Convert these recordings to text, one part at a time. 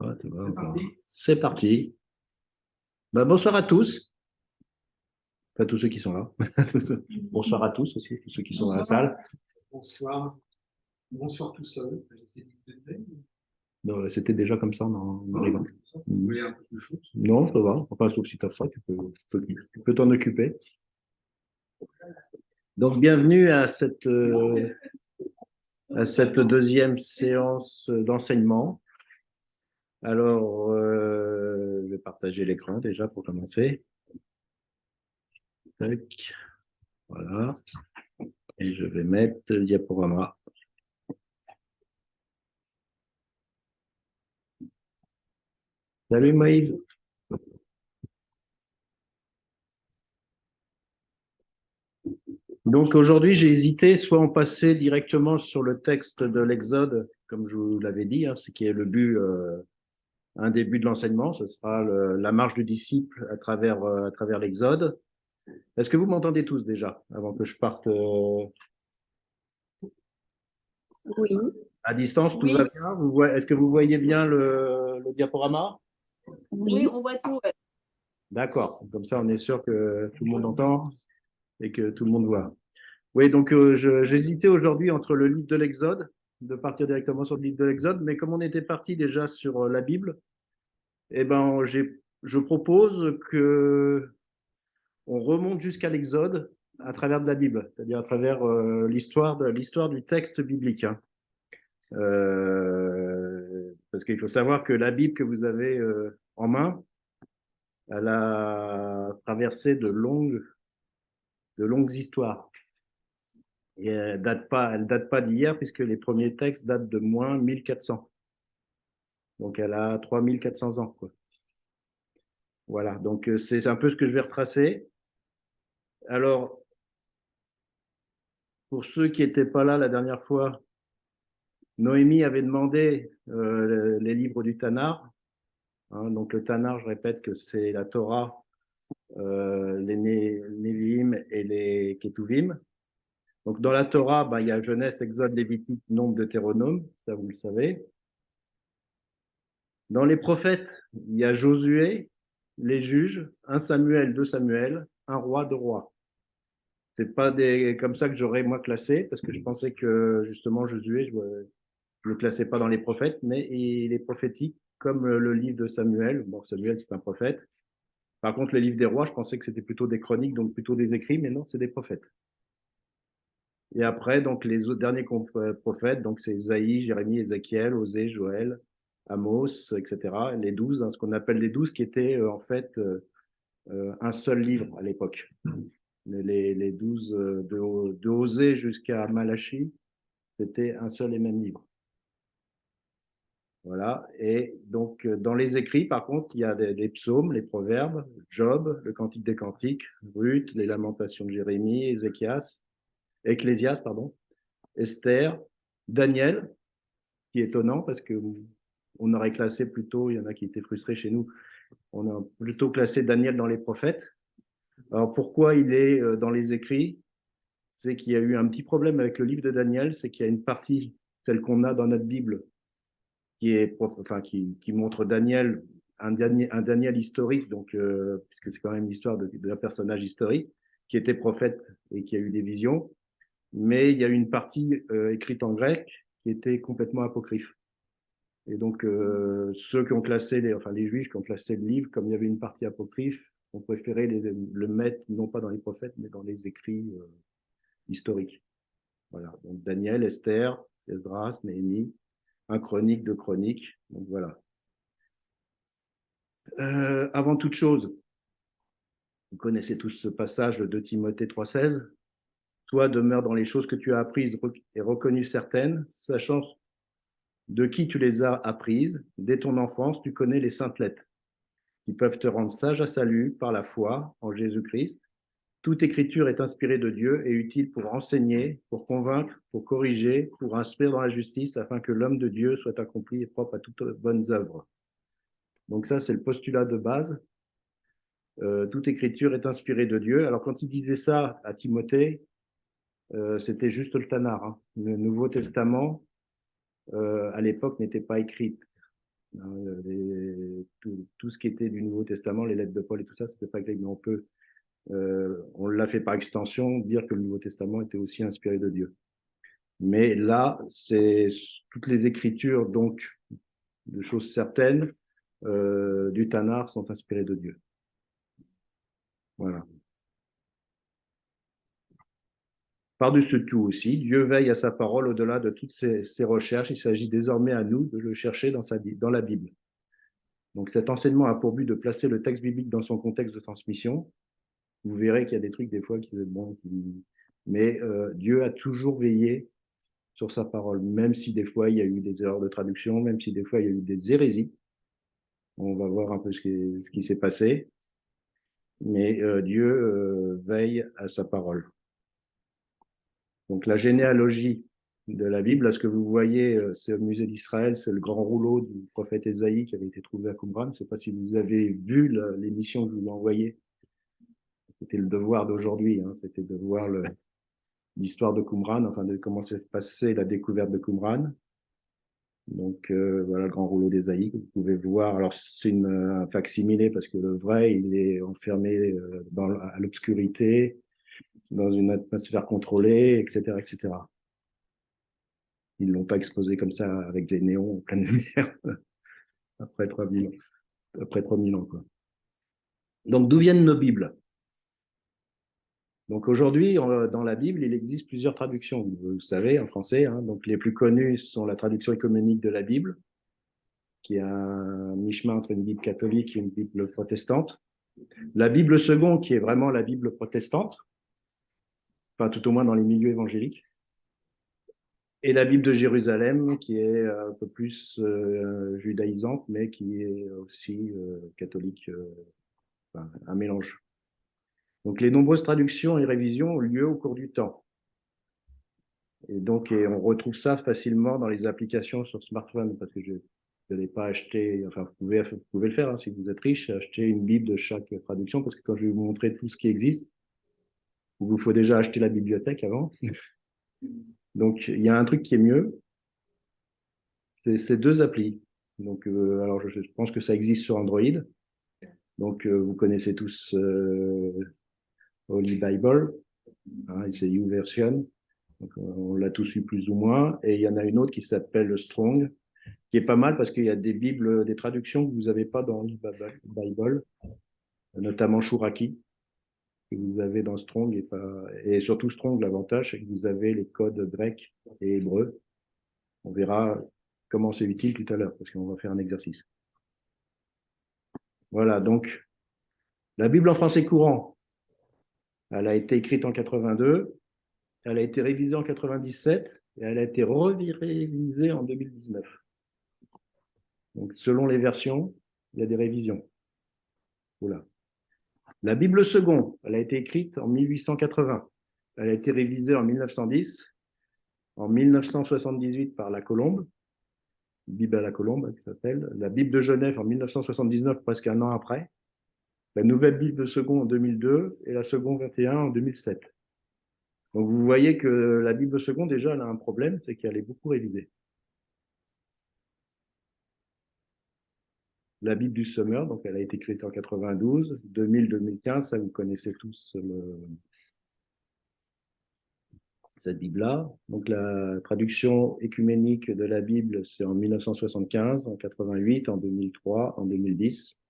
Ouais, c'est parti. C'est parti. Ben, bonsoir à tous. Enfin, tous ceux qui sont là. Bonsoir à tous aussi, tous ceux qui sont dans la salle. Bonsoir. Bonsoir tout seul. Non, c'était déjà comme ça en arrivant. Vous voulez un peu de chose? Non, ça va. Enfin, sauf si tu as faim, tu peux t'en occuper. Donc, bienvenue à cette deuxième séance d'enseignement. Alors, je vais partager l'écran déjà pour commencer. Tac. Voilà. Et je vais mettre le diaporama. Salut Moïse. Donc aujourd'hui, j'ai hésité, soit on passait directement sur le texte de l'Exode, comme je vous l'avais dit, ce qui est le but, un des buts de l'enseignement, ce sera la marche du disciple à travers l'Exode. Est-ce que vous m'entendez tous déjà, avant que je parte Oui. à distance? Tout Oui. va bien? Est-ce que vous voyez bien le diaporama? Oui, on voit tout. D'accord, comme ça on est sûr que tout le monde entend et que tout le monde voit. Oui, donc j'hésitais aujourd'hui entre le livre de l'Exode, de partir directement sur le livre de l'Exode, mais comme on était parti déjà sur la Bible, eh ben, je propose que on remonte jusqu'à l'Exode à travers de la Bible, c'est-à-dire à travers l'histoire du texte biblique. Parce qu'il faut savoir que la Bible que vous avez en main, elle a traversé de longues histoires. Et elle date pas d'hier, puisque les premiers textes datent de moins 1400. Donc elle a 3400 ans, quoi. Voilà, donc c'est un peu ce que je vais retracer. Alors, pour ceux qui n'étaient pas là la dernière fois, Noémie avait demandé les livres du Tanakh. Donc le Tanakh, je répète que c'est la Torah, les Nevi'im et les Ketuvim. Donc dans la Torah, il y a Genèse, Exode, Lévitique, Nombre, Deutéronome, ça vous le savez. Dans les prophètes, il y a Josué, les juges, 1 Samuel, 2 Samuel, 1 roi, 2 rois. C'est pas comme ça que j'aurais moi classé, parce que je pensais que justement Josué, je ne le classais pas dans les prophètes, mais il est prophétique, comme le livre de Samuel. Bon, Samuel, c'est un prophète. Par contre, le livre des rois, je pensais que c'était plutôt des chroniques, donc plutôt des écrits, mais non, c'est des prophètes. Et après, donc les autres derniers prophètes, donc c'est Isaïe, Jérémie, Ézéchiel, Osée, Joël, Amos, etc. Les 12, ce qu'on appelle les 12, qui étaient en fait un seul livre à l'époque. Les 12 de Osée jusqu'à Malachie, c'était un seul et même livre. Voilà. Et donc, dans les écrits, par contre, il y a des psaumes, les proverbes, Job, le Cantique des Cantiques, Ruth, les Lamentations de Jérémie, Ecclésiaste, pardon, Esther, Daniel, qui est étonnant parce que on aurait classé plutôt, il y en a qui étaient frustrés chez nous, on a plutôt classé Daniel dans les prophètes. Alors pourquoi il est dans les écrits? C'est qu'il y a eu un petit problème avec le livre de Daniel, c'est qu'il y a une partie, celle qu'on a dans notre Bible, qui montre Daniel, un Daniel historique, donc, puisque c'est quand même l'histoire d'un personnage historique, qui était prophète et qui a eu des visions, mais il y a eu une partie écrite en grec qui était complètement apocryphe. Et donc, ceux qui ont classé, les Juifs qui ont classé le livre, comme il y avait une partie apocryphe, ont préféré le mettre non pas dans les prophètes, mais dans les écrits historiques. Voilà. Donc, Daniel, Esther, Esdras, Néhémie, un chronique, deux chroniques. Donc, voilà. Avant toute chose, vous connaissez tous ce passage de Timothée 3,16. Toi, demeure dans les choses que tu as apprises et reconnues certaines, sachant de qui tu les as apprises. Dès ton enfance, tu connais les saintes lettres, qui peuvent te rendre sage à salut par la foi en Jésus-Christ. Toute écriture est inspirée de Dieu et utile pour enseigner, pour convaincre, pour corriger, pour instruire dans la justice, afin que l'homme de Dieu soit accompli et propre à toutes bonnes œuvres. Donc ça, c'est le postulat de base. Toute écriture est inspirée de Dieu. Alors quand il disait ça à Timothée, c'était juste le Tanakh. Le Nouveau Testament, à l'époque, n'était pas écrit. Tout ce qui était du Nouveau Testament, les lettres de Paul et tout ça, c'était pas grec, mais on l'a fait par extension, dire que le Nouveau Testament était aussi inspiré de Dieu. Mais là, c'est toutes les écritures, donc, de choses certaines, du Tanakh sont inspirées de Dieu. Voilà. Par-dessus tout aussi, Dieu veille à sa parole au-delà de toutes ses recherches. Il s'agit désormais à nous de le chercher dans la Bible. Donc cet enseignement a pour but de placer le texte biblique dans son contexte de transmission. Vous verrez qu'il y a des trucs des fois mais Dieu a toujours veillé sur sa parole, même si des fois il y a eu des erreurs de traduction, même si des fois il y a eu des hérésies. On va voir un peu ce qui s'est passé, mais Dieu veille à sa parole. Donc la généalogie de la Bible, là, ce que vous voyez, c'est au musée d'Israël, c'est le grand rouleau du prophète Ésaïe qui avait été trouvé à Qumran. Je ne sais pas si vous avez vu l'émission que je vous ai envoyée. C'était le devoir d'aujourd'hui, hein, c'était de voir l'histoire de Qumran, enfin de comment s'est passée la découverte de Qumran. Donc voilà le grand rouleau d'Ésaïe que vous pouvez voir. Alors c'est un facsimilé parce que le vrai, il est enfermé à l'obscurité, dans une atmosphère contrôlée, etc., etc. Ils ne l'ont pas exposé comme ça avec des néons en pleine lumière après 3000 ans. Après 3000 ans, quoi. Donc, d'où viennent nos Bibles? Donc, aujourd'hui, dans la Bible, il existe plusieurs traductions, vous le savez, en français. Hein. Donc, les plus connues sont la traduction œcuménique de la Bible, qui est un mi-chemin entre une Bible catholique et une Bible protestante. La Bible seconde, qui est vraiment la Bible protestante, enfin, tout au moins dans les milieux évangéliques. Et la Bible de Jérusalem, qui est un peu plus judaïsante, mais qui est aussi catholique, enfin, un mélange. Donc, les nombreuses traductions et révisions ont lieu au cours du temps. Et donc, on retrouve ça facilement dans les applications sur smartphone, parce que je n'allais pas acheter, enfin, vous pouvez le faire hein, si vous êtes riche, acheter une Bible de chaque traduction, parce que quand je vais vous montrer tout ce qui existe, il vous faut déjà acheter la bibliothèque avant. Donc, il y a un truc qui est mieux, c'est ces deux applis. Donc, alors, je pense que ça existe sur Android. Donc, vous connaissez tous Holy Bible, hein, c'est YouVersion. Donc, on l'a tous eu plus ou moins. Et il y en a une autre qui s'appelle Strong, qui est pas mal parce qu'il y a des bibles, des traductions que vous n'avez pas dans Holy Bible, notamment Shuraki, que vous avez dans Strong. Et surtout Strong, l'avantage, c'est que vous avez les codes grec et hébreu. On verra comment c'est utile tout à l'heure, parce qu'on va faire un exercice. Voilà, donc la Bible en français courant, elle a été écrite en 82, elle a été révisée en 97 et elle a été révisée en 2019. Donc selon les versions, il y a des révisions. Voilà. La Bible seconde, elle a été écrite en 1880. Elle a été révisée en 1910, en 1978 par la Colombe, Bible à la Colombe, qui s'appelle. La Bible de Genève en 1979, presque un an après. La nouvelle Bible seconde en 2002 et la seconde 21 en 2007. Donc vous voyez que la Bible seconde, déjà, elle a un problème, c'est qu'elle est beaucoup révisée. La Bible du Summer, donc elle a été écrite en 92, 2000-2015, ça vous connaissez tous cette Bible-là. Donc la traduction écuménique de la Bible, c'est en 1975, en 88, en 2003, en 2010.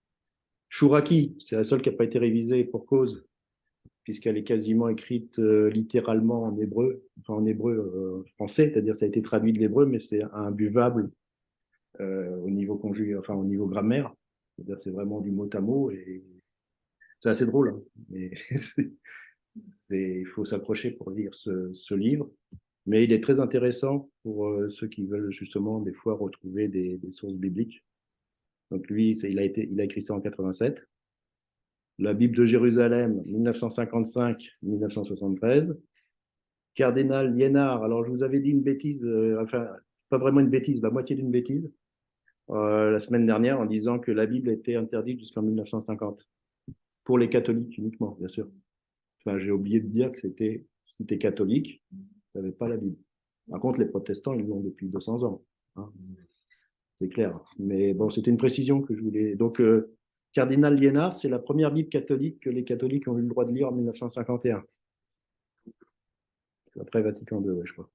Shuraki, c'est la seule qui n'a pas été révisée pour cause, puisqu'elle est quasiment écrite littéralement en hébreu, enfin en hébreu français, c'est-à-dire ça a été traduit de l'hébreu, mais c'est imbuvable au niveau enfin au niveau grammaire. C'est-à-dire c'est vraiment du mot à mot et c'est assez drôle, hein, mais il faut s'accrocher pour lire ce livre. Mais il est très intéressant pour ceux qui veulent justement des fois retrouver des sources bibliques. Donc lui, il a écrit ça en 87. La Bible de Jérusalem, 1955-1973. Cardinal Liénard, alors je vous avais dit une bêtise, enfin, pas vraiment une bêtise, la moitié d'une bêtise, la semaine dernière en disant que la Bible était interdite jusqu'en 1950. Pour les catholiques uniquement, bien sûr. Enfin, j'ai oublié de dire que si tu es catholique, tu n'avais pas la Bible. Par contre, les protestants, ils l'ont depuis 200 ans. Hein. c'est clair. Mais bon, c'était une précision que je voulais. Donc, Cardinal Liénard, c'est la première Bible catholique que les catholiques ont eu le droit de lire en 1951. Après Vatican II, ouais, je crois.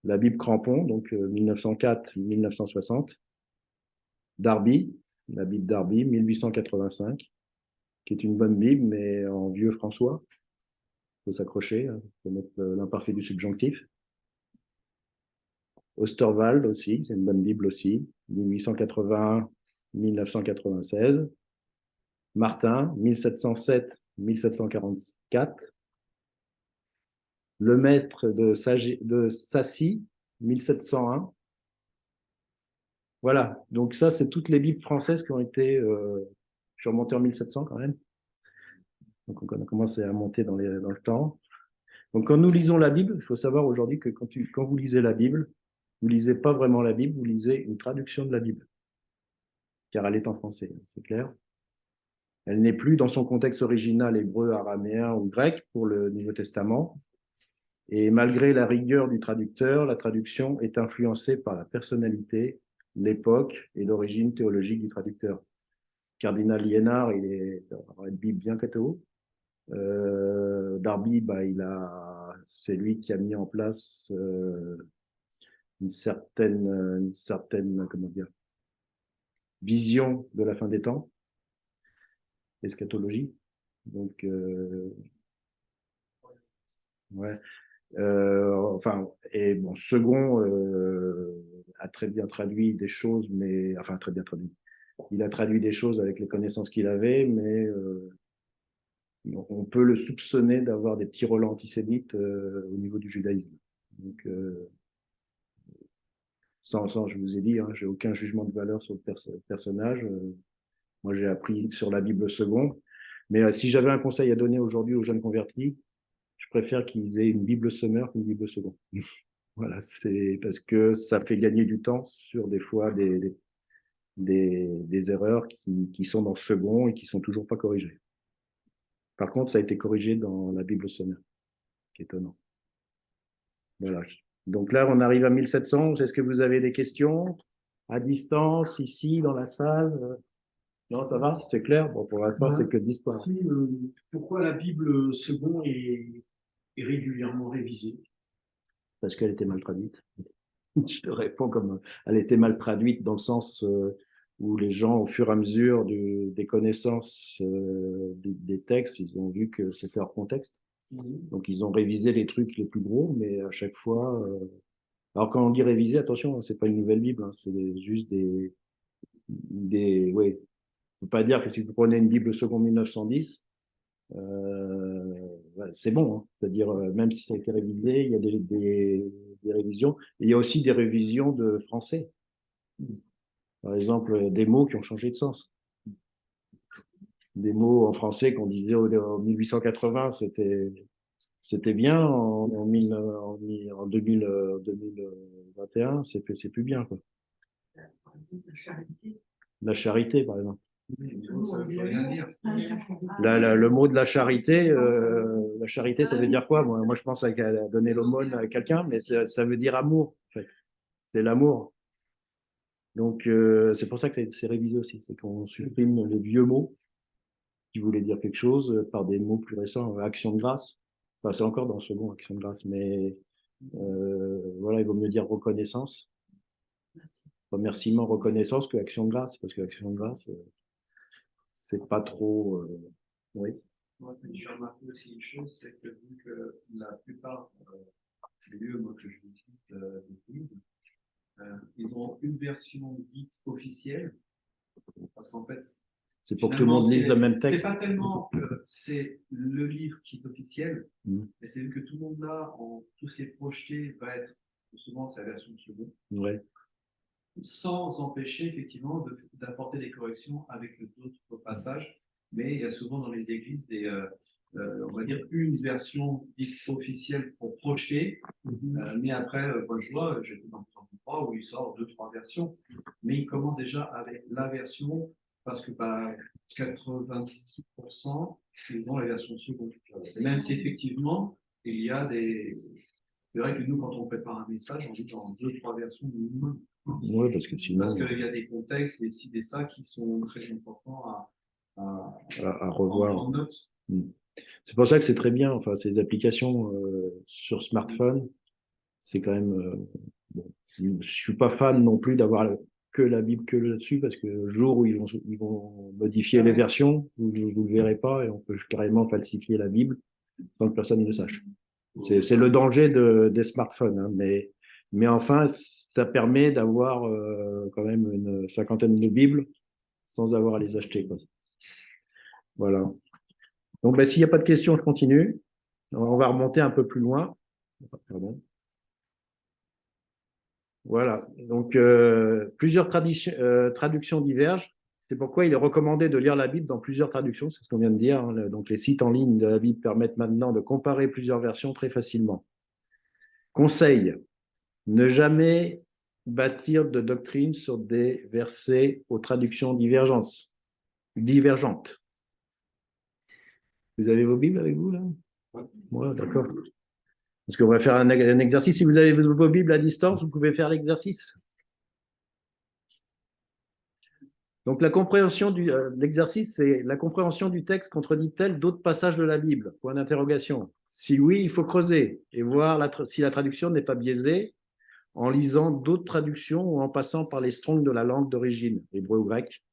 La Bible Crampon, donc 1904-1960. Darby, la Bible Darby, 1885, qui est une bonne Bible, mais en vieux François. Il faut s'accrocher, il faut mettre l'imparfait du subjonctif. Osterwald aussi, c'est une bonne Bible aussi, 1881-1996. Martin, 1707-1744. Le Maître de Sassy, 1701. Voilà, donc ça, c'est toutes les Bibles françaises qui ont été... je suis remonté en 1700 quand même. Donc on a commencé à monter dans le temps. Donc quand nous lisons la Bible, il faut savoir aujourd'hui que quand vous lisez la Bible, vous ne lisez pas vraiment la Bible, vous lisez une traduction de la Bible. Car elle est en français, c'est clair. Elle n'est plus dans son contexte original hébreu, araméen ou grec pour le Nouveau Testament. Et malgré la rigueur du traducteur, la traduction est influencée par la personnalité, l'époque et l'origine théologique du traducteur. Cardinal Liénard, il aura une Bible bien catho. Darby, c'est lui qui a mis en place une certaine comment dire, vision de la fin des temps, eschatologie. Donc, ouais. Et bon, Second a très bien traduit des choses, mais enfin très bien traduit. Il a traduit des choses avec les connaissances qu'il avait, mais on peut le soupçonner d'avoir des petits relents antisémites au niveau du judaïsme. Donc, je vous ai dit, hein, j'ai aucun jugement de valeur sur le personnage. Moi, j'ai appris sur la Bible Second. Mais si j'avais un conseil à donner aujourd'hui aux jeunes convertis, je préfère qu'ils aient une Bible Summer qu'une Bible Second. Voilà, c'est parce que ça fait gagner du temps sur des fois des erreurs qui sont dans le second et qui sont toujours pas corrigées. Par contre, ça a été corrigé dans la Bible Summer, qui est étonnant. Voilà. Donc là, on arrive à 1700. Est-ce que vous avez des questions à distance, ici, dans la salle? Non, ça va? C'est clair? Bon, pour l'instant, c'est que de l'histoire. Pourquoi la Bible Second est régulièrement révisée? Parce qu'elle était mal traduite. Je te réponds comme elle était mal traduite dans le sens où les gens, au fur et à mesure des connaissances des textes, ils ont vu que c'était hors contexte. Donc, ils ont révisé les trucs les plus gros, mais à chaque fois... Alors, quand on dit réviser, attention, c'est pas une nouvelle Bible, hein, c'est juste ouais. On ne peut pas dire que si vous prenez une Bible seconde 1910, c'est bon. Hein. C'est-à-dire, même si ça a été révisé, il y a des révisions. Et il y a aussi des révisions de français. Par exemple, des mots qui ont changé de sens. Des mots en français qu'on disait en 1880, c'était bien. En 2021, c'est plus bien. Quoi. La charité, par exemple. Le mot de la charité, ça veut dire quoi? Moi, je pense à donner l'aumône à quelqu'un, mais ça veut dire amour, en fait. C'est l'amour. Donc, c'est pour ça que c'est révisé aussi. C'est qu'on supprime les vieux mots qui voulaient dire quelque chose par des mots plus récents. Action de grâce. Enfin, c'est encore dans ce second, action de grâce. Mais voilà, il vaut mieux dire reconnaissance. Remerciement, reconnaissance que action de grâce. Parce que action de grâce, c'est pas trop... oui. Moi, j'ai remarqué aussi une chose, c'est que vu que la plupart des lieux que je visite des livres, ils ont une version dite officielle, parce qu'en fait, c'est pour que tout le monde lise le même C'est texte. pas tellement que c'est le livre qui est officiel, mais c'est que tout le monde là, tout ce qui est projeté va être, souvent c'est la version seconde, ouais. Sans empêcher effectivement d'apporter des corrections avec d'autres passages. Mais il y a souvent dans les églises on va dire une version dite officielle pour projeter, mais après, moi je vois, j'étais dans le 3 où il sort 2-3 versions, mais il commence déjà avec la version parce que 86% ils ont la version seconde. Et même si effectivement il y a C'est vrai que nous, quand on prépare un message, on dit dans 2-3 versions minimum. Oui, parce que sinon, Parce qu'il y a des contextes, des ci, des ça qui sont très importants à revoir. en note. C'est pour ça que c'est très bien, enfin, ces applications sur smartphone, c'est quand même. Bon, je suis pas fan non plus d'avoir que la Bible que là-dessus, parce que le jour où ils vont modifier les versions, vous ne le verrez pas et on peut carrément falsifier la Bible sans que personne ne le sache. C'est le danger des smartphones, hein, mais enfin, ça permet d'avoir quand même une cinquantaine de Bibles sans avoir à les acheter, quoi. Voilà. Donc, ben, s'il n'y a pas de questions, je continue. On va remonter un peu plus loin. Pardon. Voilà. Donc, plusieurs traductions divergent. C'est pourquoi il est recommandé de lire la Bible dans plusieurs traductions. C'est ce qu'on vient de dire, hein. Donc, les sites en ligne de la Bible permettent maintenant de comparer plusieurs versions très facilement. Conseil, ne jamais bâtir de doctrine sur des versets aux traductions divergentes. Vous avez vos Bibles avec vous, là? Ouais, d'accord. Parce qu'on va faire un exercice. Si vous avez vos Bibles à distance, vous pouvez faire l'exercice. Donc, l'exercice, c'est la compréhension du texte contredit-elle d'autres passages de la Bible? Point d'interrogation. Si oui, il faut creuser et voir si la traduction n'est pas biaisée en lisant d'autres traductions ou en passant par les strongs de la langue d'origine, hébreu ou grec.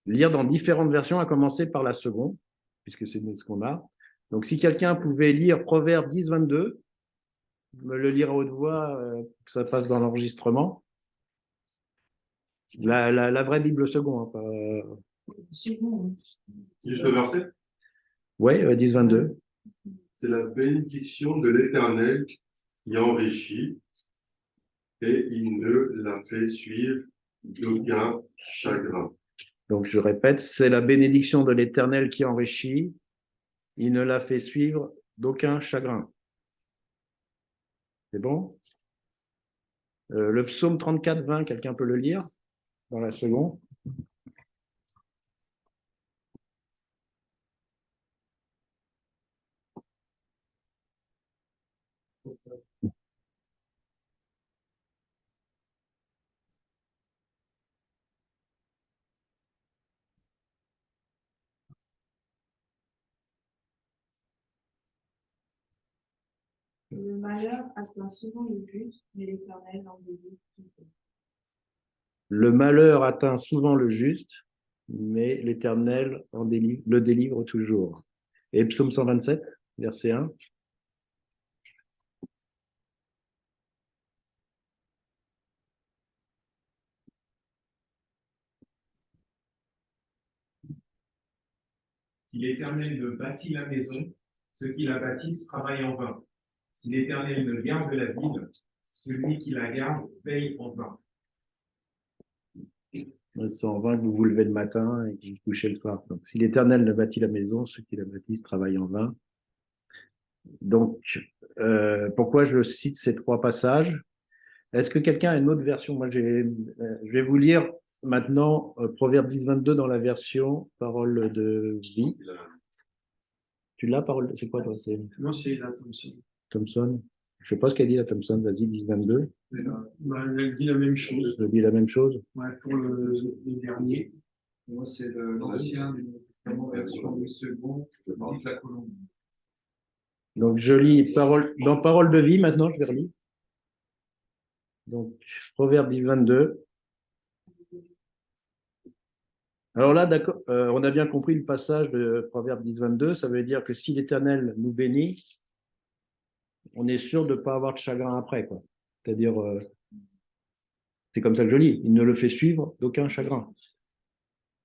Lire dans différentes versions, à commencer par la seconde, puisque c'est ce qu'on a. Donc, si quelqu'un pouvait lire Proverbe 10, 22, me le lire à haute voix, que ça passe dans l'enregistrement. La vraie Bible second, hein, pas... Second. Juste le verset? Oui, 10, 22. C'est la bénédiction de l'Éternel qui enrichit et il ne la fait suivre d'aucun chagrin. Donc, je répète, c'est la bénédiction de l'Éternel qui enrichit, il ne la fait suivre d'aucun chagrin. C'est bon? Le psaume 34, 20, quelqu'un peut le lire dans la seconde? Le malheur atteint souvent le juste, mais l'Éternel en délivre toujours. Le malheur atteint souvent le juste, mais l'Éternel le délivre toujours. Et psaume 127, verset 1. Si l'Éternel ne bâtit la maison, ceux qui la bâtissent travaillent en vain. Si l'Éternel ne garde la ville, celui qui la garde veille en vain. 120 que vous vous levez le matin et que vous couchez le soir. Donc, si l'Éternel ne bâtit la maison, ceux qui la bâtissent travaillent en vain. Donc, pourquoi je cite ces trois passages? Est-ce que quelqu'un a une autre version? Moi, je vais vous lire maintenant Proverbe 10, 22 dans la version Parole de vie. Tu l'as, Parole? C'est quoi, toi? Non, c'est la Thompson. Thompson? Je ne sais pas ce qu'elle dit, la Thompson. Vas-y, 10, 22. Elle dit la même chose. Elle dit la même chose. Ouais, pour le dernier. Moi, c'est l'ancien, la version du second, dit la colombe. Donc, je lis dans Parole de vie, maintenant, je vais relire. Donc, Proverbe 10, 22. Alors là, d'accord, on a bien compris le passage de Proverbe 10, 22. Ça veut dire que si l'Éternel nous bénit, on est sûr de ne pas avoir de chagrin après, quoi. C'est-à-dire, c'est comme ça que je lis. Il ne le fait suivre d'aucun chagrin.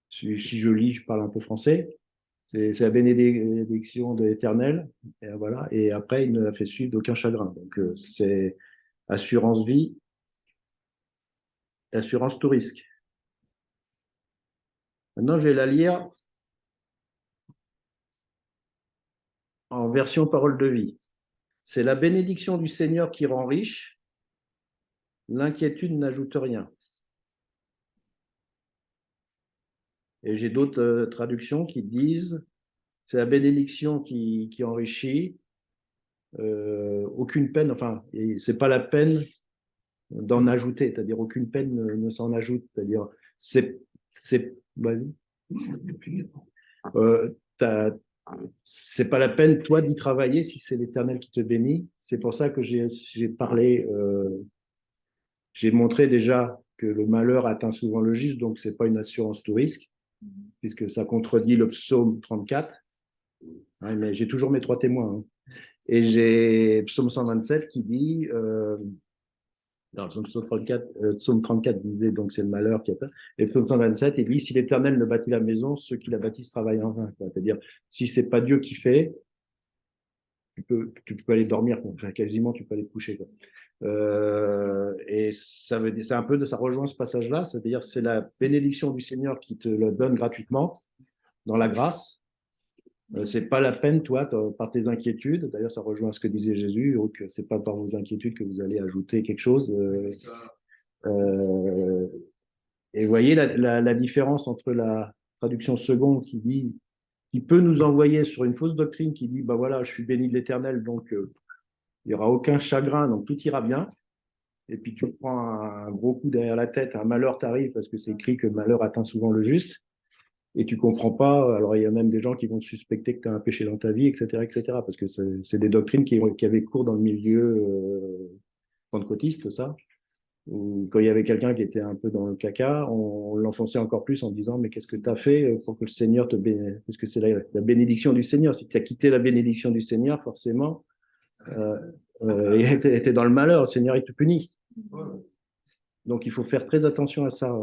Si je lis, je parle un peu français. C'est la bénédiction de l'Éternel. Et voilà. Et après, il ne la fait suivre d'aucun chagrin. Donc, c'est assurance vie, assurance tout risque. Maintenant, je vais la lire en version parole de vie. C'est la bénédiction du Seigneur qui rend riche. L'inquiétude n'ajoute rien. Et j'ai d'autres traductions qui disent c'est la bénédiction qui enrichit. aucune peine, enfin, c'est pas la peine d'en ajouter, c'est-à-dire aucune peine ne s'en ajoute, c'est-à-dire vas-y. C'est pas la peine, toi, d'y travailler si c'est l'Éternel qui te bénit. C'est pour ça que j'ai parlé, j'ai montré déjà que le malheur atteint souvent le juste, donc c'est pas une assurance tout risque, puisque ça contredit le psaume 34. Ouais, mais j'ai toujours mes 3 témoins. Hein. Et j'ai psaume 127 qui dit, non, psaume 34 disait donc c'est le malheur qui atteint. Et psaume 127, il dit si l'Éternel ne bâtit la maison, ceux qui la bâtissent travaillent en vain. C'est-à-dire, si c'est pas Dieu qui fait, tu peux aller dormir, enfin, quasiment tu peux aller te coucher. Quoi. Et ça veut dire, c'est un peu ça rejoint ce passage-là, c'est-à-dire c'est la bénédiction du Seigneur qui te le donne gratuitement dans la grâce. C'est pas la peine, toi, par tes inquiétudes. D'ailleurs, ça rejoint ce que disait Jésus, donc c'est pas par vos inquiétudes que vous allez ajouter quelque chose. Et vous voyez la différence entre la traduction seconde qui peut nous envoyer sur une fausse doctrine qui dit, bah voilà, je suis béni de l'Éternel, donc il n'y aura aucun chagrin, donc tout ira bien. Et puis tu prends un gros coup derrière la tête, un malheur t'arrive parce que c'est écrit que le malheur atteint souvent le juste. Et tu comprends pas, alors il y a même des gens qui vont te suspecter que tu as un péché dans ta vie, etc., parce que c'est des doctrines qui avaient cours dans le milieu pentecôtiste, ça. Où, quand il y avait quelqu'un qui était un peu dans le caca, on l'enfonçait encore plus en disant mais qu'est-ce que tu as fait pour que le Seigneur te bénisse? Parce que c'est la bénédiction du Seigneur. Si tu as quitté la bénédiction du Seigneur, forcément, il était dans le malheur, le Seigneur il te punit. Donc il faut faire très attention à ça.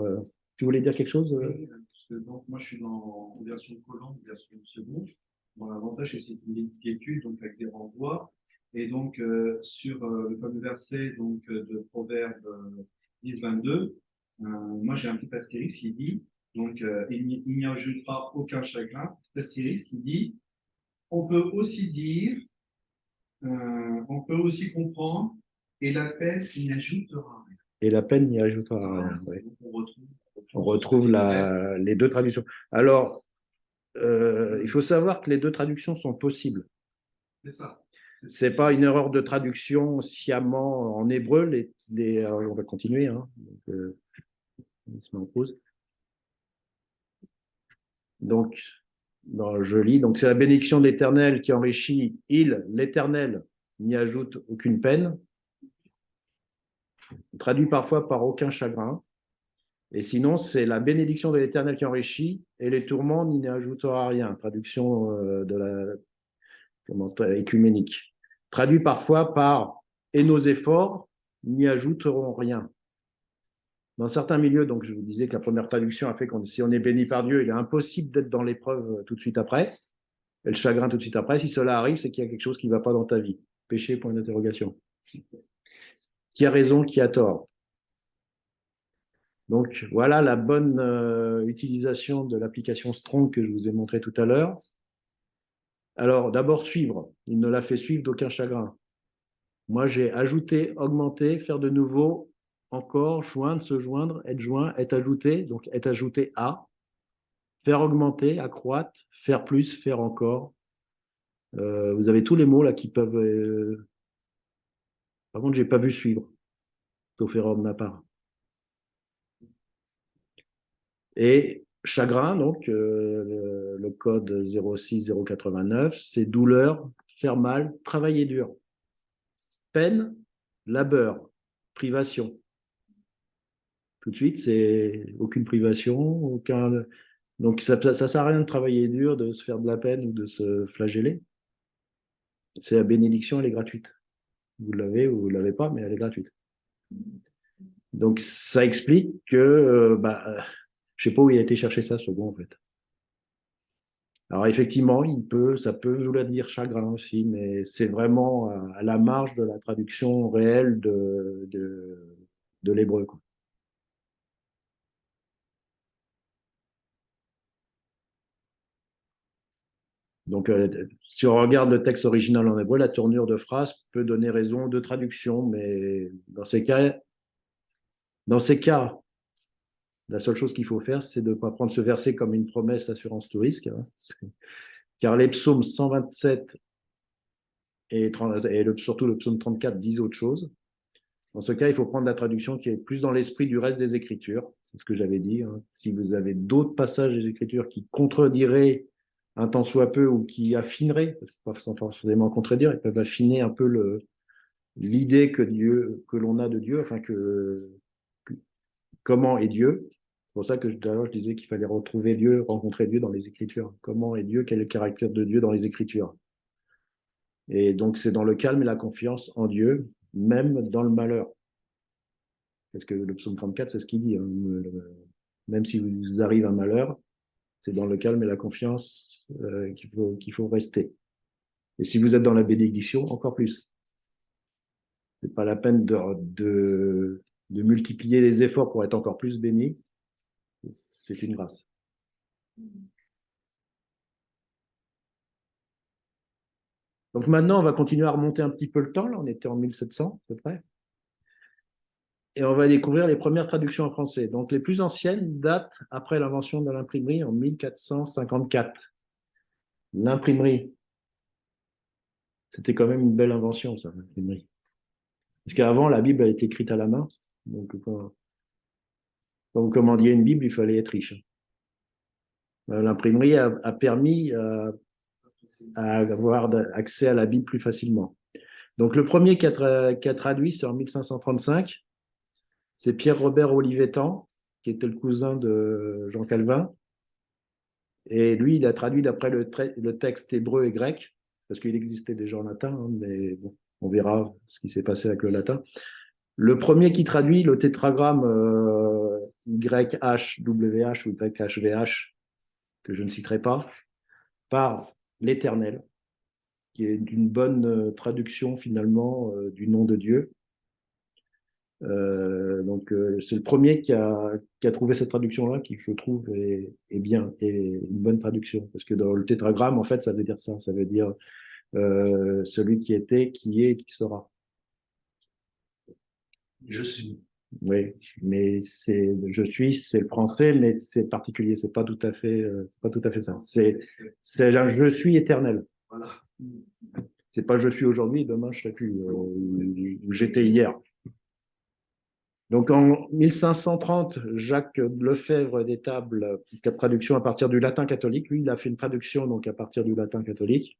Tu voulais dire quelque chose Oui, parce que donc, moi je suis en version colonne, version seconde. Bon, l'avantage c'est une ligne d'étude, donc avec des renvois. Et donc sur le fameux verset donc, de Proverbe 10-22, moi j'ai un petit astérisque qui dit donc il n'y ajoutera aucun chagrin. Cet astérisque qui dit on peut aussi dire, on peut aussi comprendre, et la peine n'y ajoutera rien. Et la peine n'y ajoutera rien. Ouais. Donc, on retrouve les deux traductions. Alors, il faut savoir que les deux traductions sont possibles. C'est ça. C'est pas une erreur de traduction sciemment en hébreu. On va continuer. Hein. Donc, on se met en pause. Donc, je lis. Donc, c'est la bénédiction de l'Éternel qui enrichit. L'Éternel, n'y ajoute aucune peine. Traduit parfois par aucun chagrin. Et sinon, c'est la bénédiction de l'Éternel qui enrichit et les tourments n'y ajoutera rien. Traduction de la écuménique. Traduit parfois par et nos efforts n'y ajouteront rien. Dans certains milieux, donc je vous disais que la première traduction a fait que si on est béni par Dieu, il est impossible d'être dans l'épreuve tout de suite après, et le chagrin tout de suite après. Si cela arrive, c'est qu'il y a quelque chose qui ne va pas dans ta vie. Péché, point d'interrogation. Qui a raison, qui a tort. Donc voilà la bonne utilisation de l'application Strong que je vous ai montré tout à l'heure. Alors d'abord suivre. Il ne l'a fait suivre d'aucun chagrin. Moi j'ai ajouté, augmenté, faire de nouveau, encore, joindre, se joindre, être joint, être ajouté, donc être ajouté à, faire augmenter, accroître, faire plus, faire encore. Vous avez tous les mots là qui peuvent. Par contre, j'ai pas vu suivre, sauf erreur de ma part. Et chagrin, donc le code 06089, c'est douleur, faire mal, travailler dur. Peine, labeur, privation. Tout de suite, c'est aucune privation, aucun. Donc ça ne sert à rien de travailler dur, de se faire de la peine ou de se flageller. C'est la bénédiction, elle est gratuite. Vous l'avez ou vous ne l'avez pas, mais elle est gratuite. Donc ça explique que je ne sais pas où il a été chercher ça, second, en fait. Alors effectivement, ça peut vouloir dire chagrin aussi, mais c'est vraiment à la marge de la traduction réelle de l'hébreu. Donc, si on regarde le texte original en hébreu, la tournure de phrase peut donner raison de traduction, mais dans ces cas, la seule chose qu'il faut faire, c'est de ne pas prendre ce verset comme une promesse assurance tout risque, hein. Car les psaumes 127 surtout le psaume 34 disent autre chose. Dans ce cas, il faut prendre la traduction qui est plus dans l'esprit du reste des Écritures. C'est ce que j'avais dit. Hein. Si vous avez d'autres passages des Écritures qui contrediraient un tant soit peu ou qui affineraient, pas sans forcément contredire, ils peuvent affiner un peu l'idée que l'on a de Dieu, enfin comment est Dieu. C'est pour ça que tout à l'heure je disais qu'il fallait retrouver Dieu, rencontrer Dieu dans les Écritures. Comment est Dieu, quel est le caractère de Dieu dans les Écritures. Et donc c'est dans le calme et la confiance en Dieu, même dans le malheur. Parce que le psaume 34, c'est ce qu'il dit. Hein. Même si vous arrive un malheur, c'est dans le calme et la confiance qu'il faut rester. Et si vous êtes dans la bénédiction, encore plus. C'est pas la peine de multiplier les efforts pour être encore plus béni. C'est une grâce. Donc maintenant, on va continuer à remonter un petit peu le temps. Là, on était en 1700 à peu près. Et on va découvrir les premières traductions en français. Donc les plus anciennes datent après l'invention de l'imprimerie en 1454. L'imprimerie, c'était quand même une belle invention, ça, l'imprimerie. Parce qu'avant, la Bible a été écrite à la main. Donc quand vous commandiez une Bible, il fallait être riche. L'imprimerie a permis à avoir accès à la Bible plus facilement. Donc le premier qui a traduit, c'est en 1535. C'est Pierre-Robert Olivetan, qui était le cousin de Jean Calvin. Et lui, il a traduit d'après le texte hébreu et grec, parce qu'il existait déjà en latin, hein, mais bon, on verra ce qui s'est passé avec le latin. Le premier qui traduit le tétragramme YHWH ou YHVH, que je ne citerai pas, par l'Éternel, qui est une bonne traduction finalement du nom de Dieu. Donc c'est le premier qui a trouvé cette traduction-là, qui je trouve est bien, et une bonne traduction, parce que dans le tétragramme, en fait, ça veut dire ça, ça veut dire celui qui était, qui est et qui sera. Je suis. Oui, mais je suis, c'est le français, mais c'est particulier, c'est pas tout à fait ça. C'est un je suis éternel. Voilà. C'est pas je suis aujourd'hui, demain je serai plus où j'étais hier. Donc en 1530, Jacques Lefebvre d'Étable, traduction à partir du latin catholique. Lui, il a fait une traduction donc à partir du latin catholique.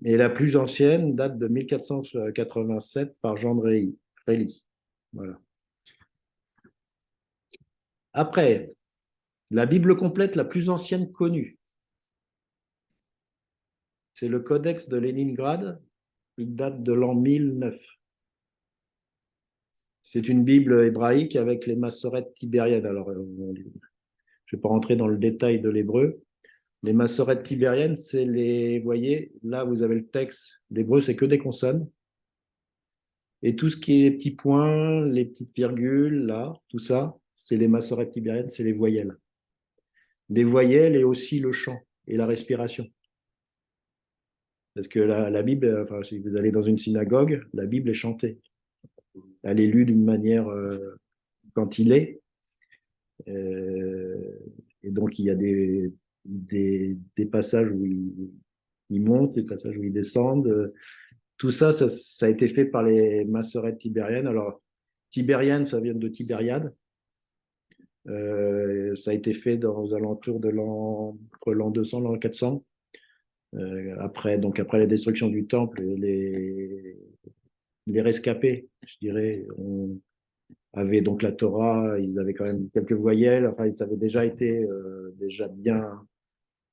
Et la plus ancienne date de 1487 par Jean de Rély. Voilà. Après, la Bible complète la plus ancienne connue, c'est le Codex de Léningrad. Il date de l'an 1009. C'est une Bible hébraïque avec les massorètes tibériennes. Alors, je ne vais pas rentrer dans le détail de l'hébreu. Les massorètes tibériennes, c'est les, vous voyez, là vous avez le texte. L'hébreu, c'est que des consonnes. Et tout ce qui est les petits points, les petites virgules, là, tout ça, c'est les massorètes tibériennes, c'est les voyelles. Les voyelles et aussi le chant et la respiration. Parce que la Bible, enfin, si vous allez dans une synagogue, la Bible est chantée. Elle est lue d'une manière quand il est. Et donc, il y a des passages où ils montent, des passages où ils descendent. Tout ça, ça a été fait par les massorètes tibériennes. Alors, tibérienne, ça vient de Tibériade. Ça a été fait aux alentours de entre l'an 200 et l'an 400. Après la destruction du temple, les rescapés, je dirais, avaient donc la Torah, ils avaient quand même quelques voyelles, enfin, ils avaient déjà été déjà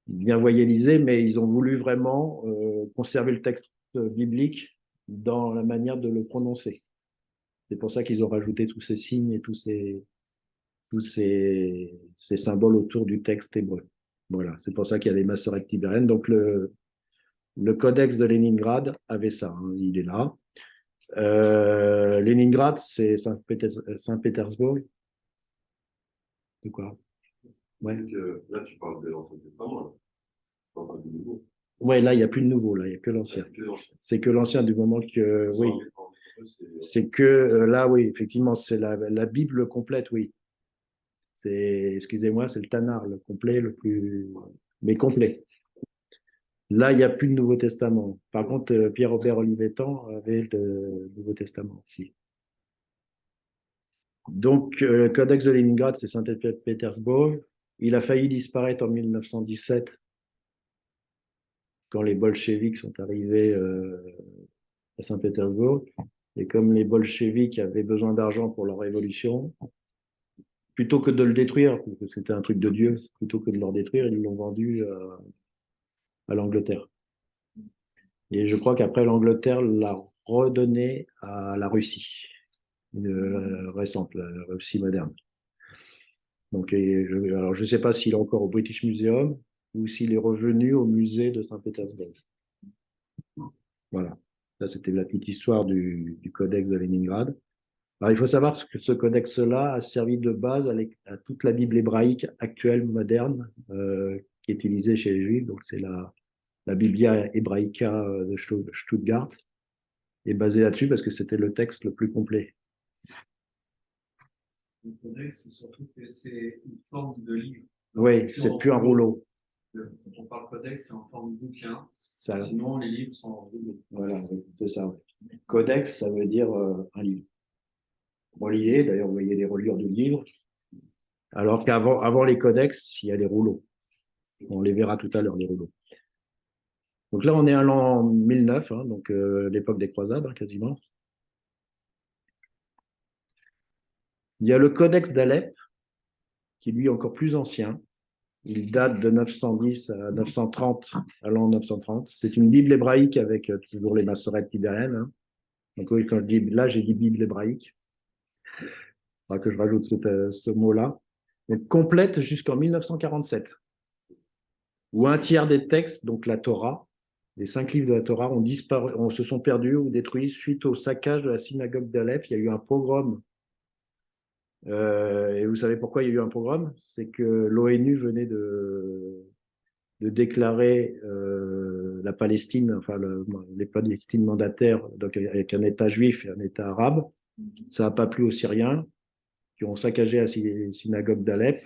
bien voyellisés, mais ils ont voulu vraiment conserver le texte biblique dans la manière de le prononcer. C'est pour ça qu'ils ont rajouté tous ces signes et tous ces symboles autour du texte hébreu. Voilà, c'est pour ça qu'il y a des massorètes tibériennes. Donc le codex de Léningrad avait ça, hein, il est là. Léningrad, c'est Saint-Pétersbourg. De quoi? Ouais. Là, tu parles de l'Ancien Testament. Tu parles du Nouveau. Ouais, là, il n'y a plus de nouveau, là, il n'y a que l'ancien. C'est que l'ancien du moment que, oui. C'est que, là, oui, effectivement, c'est la Bible complète, oui. Excusez-moi, c'est le Tanar, le complet, le plus, mais complet. Là, il n'y a plus de Nouveau Testament. Par contre, Pierre-Robert Olivetan avait le Nouveau Testament aussi. Donc, le Codex de Leningrad, c'est Saint-Pétersbourg. Il a failli disparaître en 1917 quand les bolcheviks sont arrivés à Saint-Pétersbourg. Et comme les bolcheviks avaient besoin d'argent pour leur révolution, plutôt que de le détruire, parce que c'était un truc de Dieu, plutôt que de le détruire, ils l'ont vendu à l'Angleterre. Et je crois qu'après, l'Angleterre l'a redonné à la Russie, récente, la Russie moderne. Donc, alors, je ne sais pas s'il est encore au British Museum ou s'il est revenu au musée de Saint-Pétersbourg. Voilà. Ça, c'était la petite histoire du codex de Leningrad. Alors, il faut savoir que ce codex-là a servi de base à toute la Bible hébraïque actuelle, moderne, qui est utilisée chez les Juifs. Donc, c'est la Biblia Hebraica de Stuttgart, est basée là-dessus parce que c'était le texte le plus complet. Le codex, c'est surtout que c'est une forme de livre. Oui, c'est plus un rouleau. Quand on parle codex, c'est en forme de bouquin. Ça, Sinon, les livres sont en rouleau. voilà, c'est ça. Codex, ça veut dire un livre. Relié, d'ailleurs, vous voyez les reliures de livres. Alors avant les codex, il y a les rouleaux. On les verra tout à l'heure, les rouleaux. Donc là, on est à l'an 1009, hein, donc l'époque des croisades, hein, quasiment. Il y a le codex d'Alep, qui lui est encore plus ancien. Il date de 910 à 930, à l'an 930. C'est une Bible hébraïque avec toujours les massorètes tibériennes. Hein. Donc oui, quand je dis, là, j'ai dit Bible hébraïque. Il faudra que je rajoute ce mot-là. Donc complète jusqu'en 1947, où un tiers des textes, donc la Torah, les 5 livres de la Torah, ont disparu, se sont perdus ou détruits suite au saccage de la synagogue d'Alep. Il y a eu un pogrom. Et vous savez pourquoi il y a eu un pogrom? C'est que l'ONU venait de déclarer la Palestine, enfin les Palestines mandataires, donc avec un État juif et un État arabe. Ça n'a pas plu aux Syriens qui ont saccagé la synagogue d'Alep.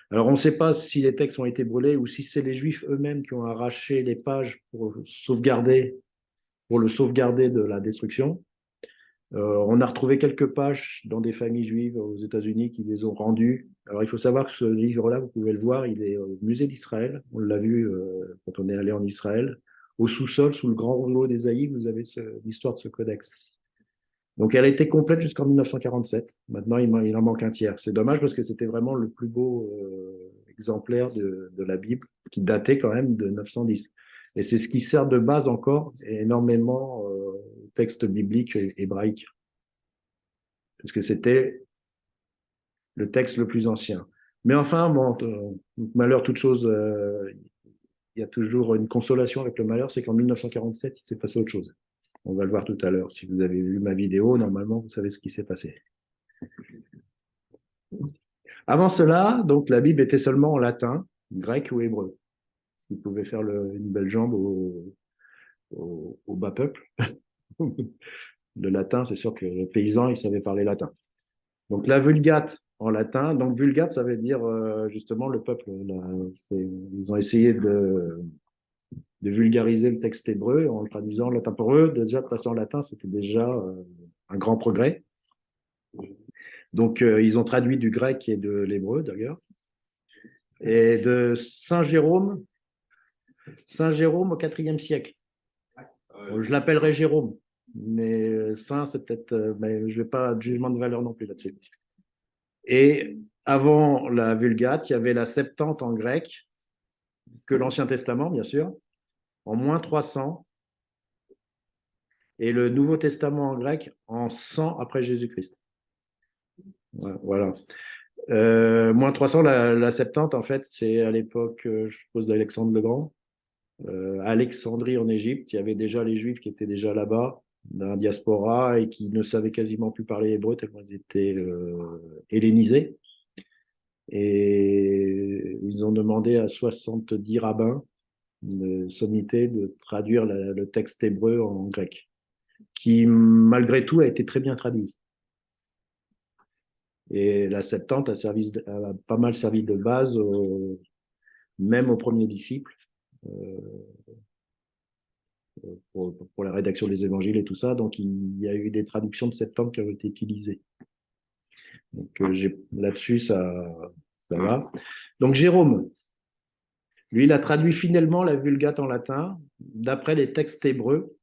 Alors on ne sait pas si les textes ont été brûlés ou si c'est les Juifs eux-mêmes qui ont arraché les pages pour le sauvegarder de la destruction. On a retrouvé quelques pages dans des familles juives aux États-Unis qui les ont rendues. Alors, il faut savoir que ce livre-là, vous pouvez le voir, il est au musée d'Israël. On l'a vu quand on est allé en Israël. Au sous-sol, sous le grand rouleau d'Ésaïe, vous avez l'histoire de ce codex. Donc, elle a été complète jusqu'en 1947. Maintenant, il en manque un tiers. C'est dommage parce que c'était vraiment le plus beau exemplaire de la Bible, qui datait quand même de 910. Et c'est ce qui sert de base encore énormément au texte biblique hébraïque. Parce que c'était le texte le plus ancien. Mais enfin, bon, malheur, toute chose, il y a toujours une consolation avec le malheur, c'est qu'en 1947, il s'est passé autre chose. On va le voir tout à l'heure. Si vous avez vu ma vidéo, normalement, vous savez ce qui s'est passé. Avant cela, donc, la Bible était seulement en latin, grec ou hébreu. Il pouvait faire une belle jambe au bas peuple. Le latin, c'est sûr que le paysan, il savait parler latin. Donc la Vulgate en latin, donc Vulgate, ça veut dire justement le peuple. Ils ont essayé de vulgariser le texte hébreu en le traduisant en latin. Pour eux, déjà de passer en latin, c'était déjà un grand progrès. Donc ils ont traduit du grec et de l'hébreu d'ailleurs. Et de Saint Jérôme au IVe siècle. Je l'appellerai Jérôme, mais Saint, c'est peut-être. Mais je ne vais pas de jugement de valeur non plus là-dessus. Et avant la Vulgate, il y avait la Septante en grec, que l'Ancien Testament, bien sûr, en moins 300, et le Nouveau Testament en grec en 100 après Jésus-Christ. Voilà. Moins 300, la Septante, en fait, c'est à l'époque, je suppose, d'Alexandre le Grand. Alexandrie en Égypte, il y avait déjà les Juifs qui étaient déjà là-bas, dans la diaspora, et qui ne savaient quasiment plus parler hébreu tellement ils étaient hellénisés. Et ils ont demandé à 70 rabbins de sommité de traduire le texte hébreu en grec, qui malgré tout a été très bien traduit. Et la Septante a pas mal servi de base, même aux premiers disciples. pour la rédaction des évangiles et tout ça. Donc, il y a eu des traductions de septembre qui ont été utilisées. Donc, là-dessus, ça va. Donc, Jérôme, lui, il a traduit finalement la Vulgate en latin d'après les textes hébreux,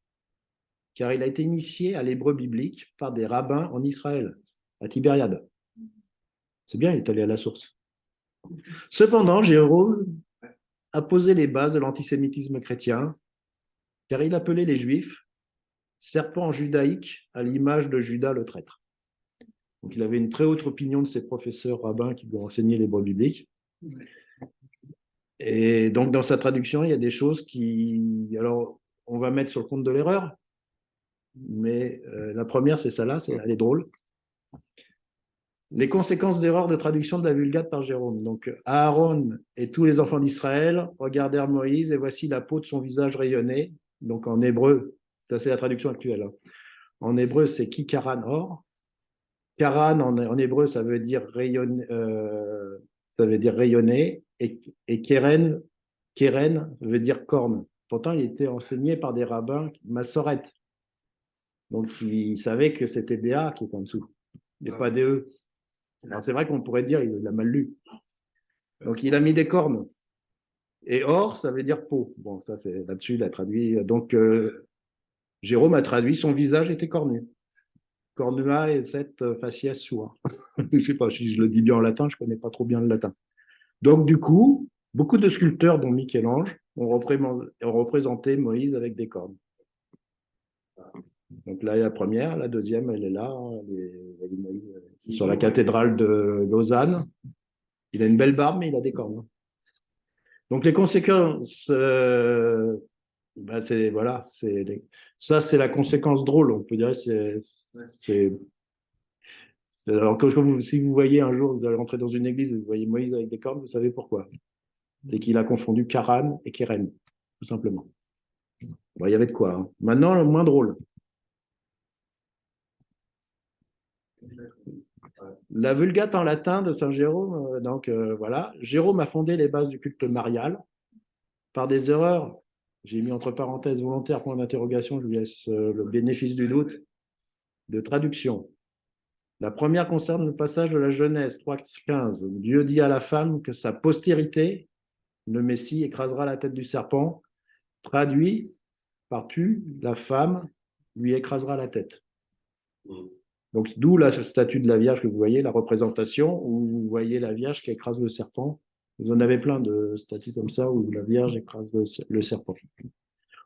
car il a été initié à l'hébreu biblique par des rabbins en Israël, à Tibériade. C'est bien, il est allé à la source. Cependant, Jérôme a posé les bases de l'antisémitisme chrétien, car il appelait les Juifs serpents judaïques à l'image de Judas le traître. Donc, il avait une très haute opinion de ses professeurs rabbins qui lui ont enseigné l'hébreu biblique. Et donc, dans sa traduction, il y a des choses qui... Alors, on va mettre sur le compte de l'erreur, mais la première, c'est celle-là, elle est drôle. Les conséquences d'erreur de traduction de la Vulgate par Jérôme. Donc, Aaron et tous les enfants d'Israël regardèrent Moïse et voici la peau de son visage rayonnait. Donc, en hébreu, ça c'est la traduction actuelle. En hébreu, c'est Kikaran Or. Karan en hébreu, ça veut dire rayonner, et Keren veut dire corne. Pourtant, il était enseigné par des rabbins massorètes. Donc, il savait que c'était des A qui étaient en dessous, et pas des E. Alors, c'est vrai qu'on pourrait dire il a mal lu. Donc, il a mis des cornes. Et or, ça veut dire peau. Bon, ça, c'est là-dessus, il a traduit. Donc, Jérôme a traduit son visage était cornu. Cornua et cette facies sua. Je ne sais pas si je le dis bien en latin, je ne connais pas trop bien le latin. Donc, du coup, beaucoup de sculpteurs, dont Michel-Ange, ont représenté Moïse avec des cornes. Donc là, il y a la première, la deuxième, elle est là. C'est sur la cathédrale de Lausanne. Il a une belle barbe, mais il a des cornes. Donc, les conséquences, voilà, ça, c'est la conséquence drôle, on peut dire. Alors, si vous voyez un jour, vous allez rentrer dans une église et vous voyez Moïse avec des cornes, vous savez pourquoi. C'est qu'il a confondu Karan et Keren, tout simplement. Bon, il y avait de quoi. Hein. Maintenant, le moins drôle. La Vulgate en latin de Saint Jérôme, voilà. Jérôme a fondé les bases du culte marial par des erreurs. J'ai mis entre parenthèses volontaire, point d'interrogation, je lui laisse le bénéfice du doute, de traduction. La première concerne le passage de la Genèse 3,15. Dieu dit à la femme que sa postérité, le Messie, écrasera la tête du serpent. Traduit par tu, la femme, lui écrasera la tête. Donc, d'où la statue de la Vierge que vous voyez, la représentation, où vous voyez la Vierge qui écrase le serpent. Vous en avez plein de statues comme ça, où la Vierge écrase le serpent.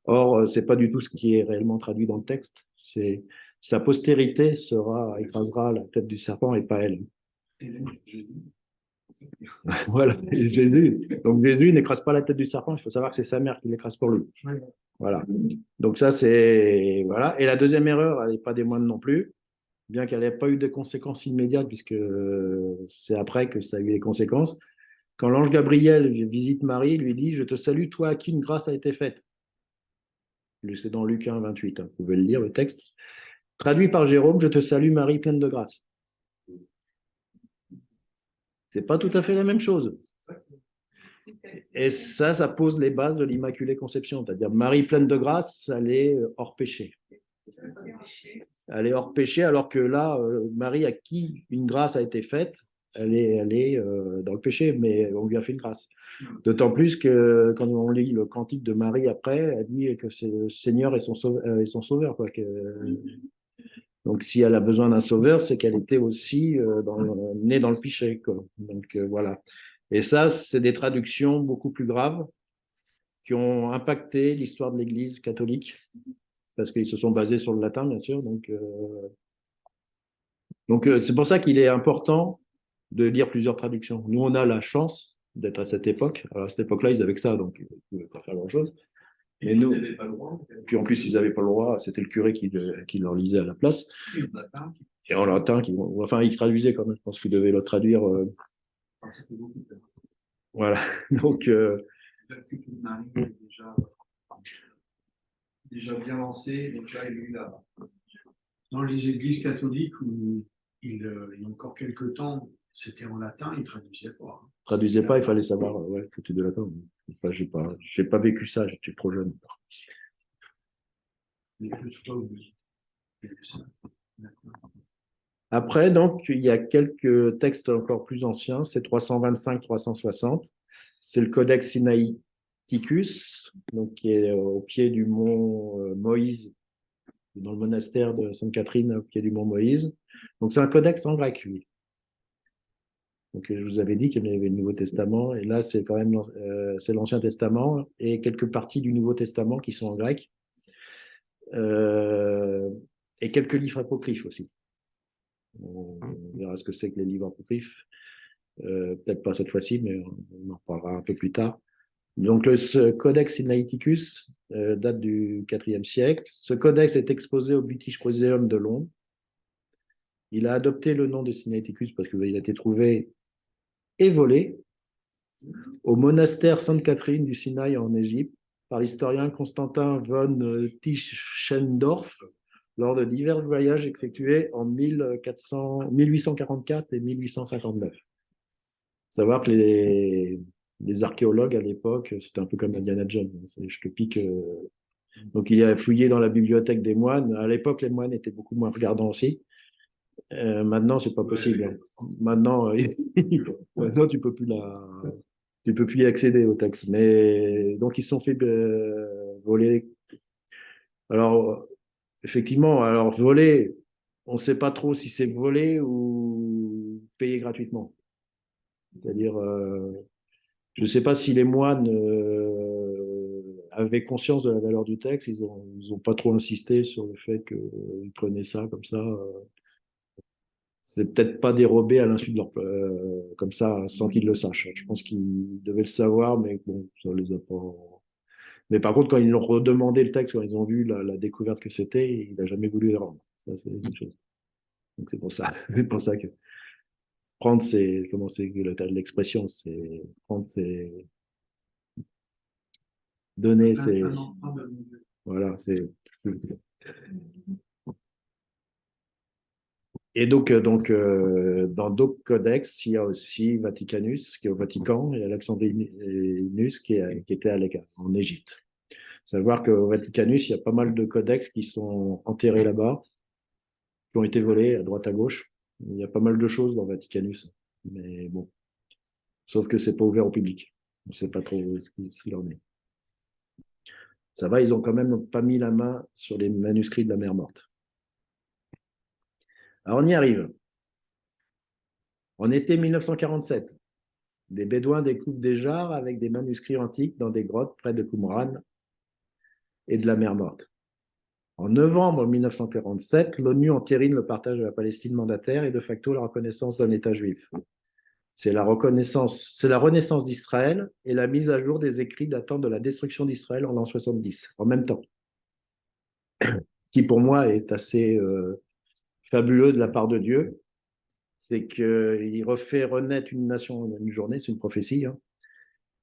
Or, ce n'est pas du tout ce qui est réellement traduit dans le texte. C'est sa postérité écrasera la tête du serpent et pas elle. Voilà, Jésus. Donc Jésus n'écrase pas la tête du serpent, il faut savoir que c'est sa mère qui l'écrase pour lui. Voilà. Donc ça, c'est... Voilà. Et la deuxième erreur, elle n'est pas des moindres non plus, bien qu'elle n'ait pas eu de conséquences immédiates, puisque c'est après que ça a eu des conséquences. Quand l'ange Gabriel visite Marie, il lui dit « Je te salue, toi à qui une grâce a été faite ». C'est dans Luc 1, 28, hein, vous pouvez le lire, le texte. Traduit par Jérôme, je te salue Marie, pleine de grâce. C'est pas tout à fait la même chose. Et ça pose les bases de l'Immaculée Conception, c'est-à-dire Marie pleine de grâce, elle est hors péché. Elle est hors péché, alors que là, Marie à qui une grâce a été faite, elle est dans le péché, mais on lui a fait une grâce. D'autant plus que quand on lit le cantique de Marie après, elle dit que c'est le Seigneur et son sauveur. Quoi, donc, si elle a besoin d'un sauveur, c'est qu'elle était aussi née dans le péché. Quoi. Donc, voilà. Et ça, c'est des traductions beaucoup plus graves qui ont impacté l'histoire de l'Église catholique, parce qu'ils se sont basés sur le latin, bien sûr. Donc c'est pour ça qu'il est important de lire plusieurs traductions. Nous, on a la chance d'être à cette époque. Alors, à cette époque-là, ils avaient que ça, donc ils ne pouvaient pas faire grand-chose. Mais nous, puis en plus, ils n'avaient pas le droit, c'était le curé qui leur lisait à la place. Et en latin, enfin, il traduisait quand même, je pense qu'il devait le traduire. Voilà, donc... déjà bien lancé, donc là, il y a eu là. Dans les églises catholiques où il y a encore quelques temps, c'était en latin, ils ne traduisaient pas. Traduisait pas, il fallait savoir que tu de latin. Enfin, j'ai pas vécu ça, j'étais trop jeune. les peu de fois où j'ai vu ça. D'accord. Après, donc, il y a quelques textes encore plus anciens, c'est 325-360. C'est le Codex Sinaiticus, donc, qui est au pied du mont Moïse, dans le monastère de Sainte-Catherine, au pied du mont Moïse. Donc, c'est un codex en grec, lui. Donc, je vous avais dit qu'il y avait le Nouveau Testament, et là, c'est quand même c'est l'Ancien Testament et quelques parties du Nouveau Testament qui sont en grec, et quelques livres apocryphes aussi. On verra ce que c'est que les livres apocryphes. Peut-être pas cette fois-ci, mais on en reparlera un peu plus tard. Donc, ce Codex Sinaiticus date du IVe siècle. Ce codex est exposé au British Museum de Londres. Il a adopté le nom de Sinaiticus parce qu'il a été trouvé et volé au monastère Sainte-Catherine du Sinaï en Égypte par l'historien Constantin von Tischendorf lors de divers voyages effectués en 1844 et 1859. Savoir que les archéologues à l'époque, c'était un peu comme Indiana Jones, je te pique. Donc il a fouillé dans la bibliothèque des moines. À l'époque, les moines étaient beaucoup moins regardants aussi. Maintenant, c'est pas possible. Maintenant, maintenant, tu peux plus y accéder au texte. Mais donc ils se sont fait voler. Alors effectivement, alors voler, on ne sait pas trop si c'est volé ou payé gratuitement. C'est-à-dire, je ne sais pas si les moines avaient conscience de la valeur du texte, ils ont pas trop insisté sur le fait qu'ils prenaient ça comme ça. C'est peut-être pas dérobé à l'insu de leur, comme ça, sans qu'ils le sachent. Je pense qu'ils devaient le savoir, mais bon, ça les a pas. Mais par contre, quand ils ont redemandé le texte, quand ils ont vu la découverte que c'était, il n'a jamais voulu les rendre. Ça, c'est une chose. Donc c'est pour ça, c'est pour ça que prendre, c'est comment c'est l'expression, c'est prendre, c'est donner, c'est voilà, c'est. Et donc dans d'autres codex, il y a aussi Vaticanus, qui est au Vatican, et Alexandrinus, qui était en Égypte. Savoir qu'au Vaticanus, il y a pas mal de codex qui sont enterrés là-bas, qui ont été volés à droite à gauche. Il y a pas mal de choses dans Vaticanus. Mais bon, sauf que c'est pas ouvert au public. On ne sait pas trop ce qu'il en est. Ça va, ils ont quand même pas mis la main sur les manuscrits de la mer Morte. Alors on y arrive. En été 1947, des Bédouins découvrent des jarres avec des manuscrits antiques dans des grottes près de Qumran et de la mer Morte. En novembre 1947, l'ONU entérine le partage de la Palestine mandataire et de facto la reconnaissance d'un État juif. C'est la renaissance d'Israël et la mise à jour des écrits datant de la destruction d'Israël en l'an 70, en même temps. Qui pour moi est assez fabuleux de la part de Dieu. C'est qu'il refait renaître une nation en une journée, c'est une prophétie. Hein.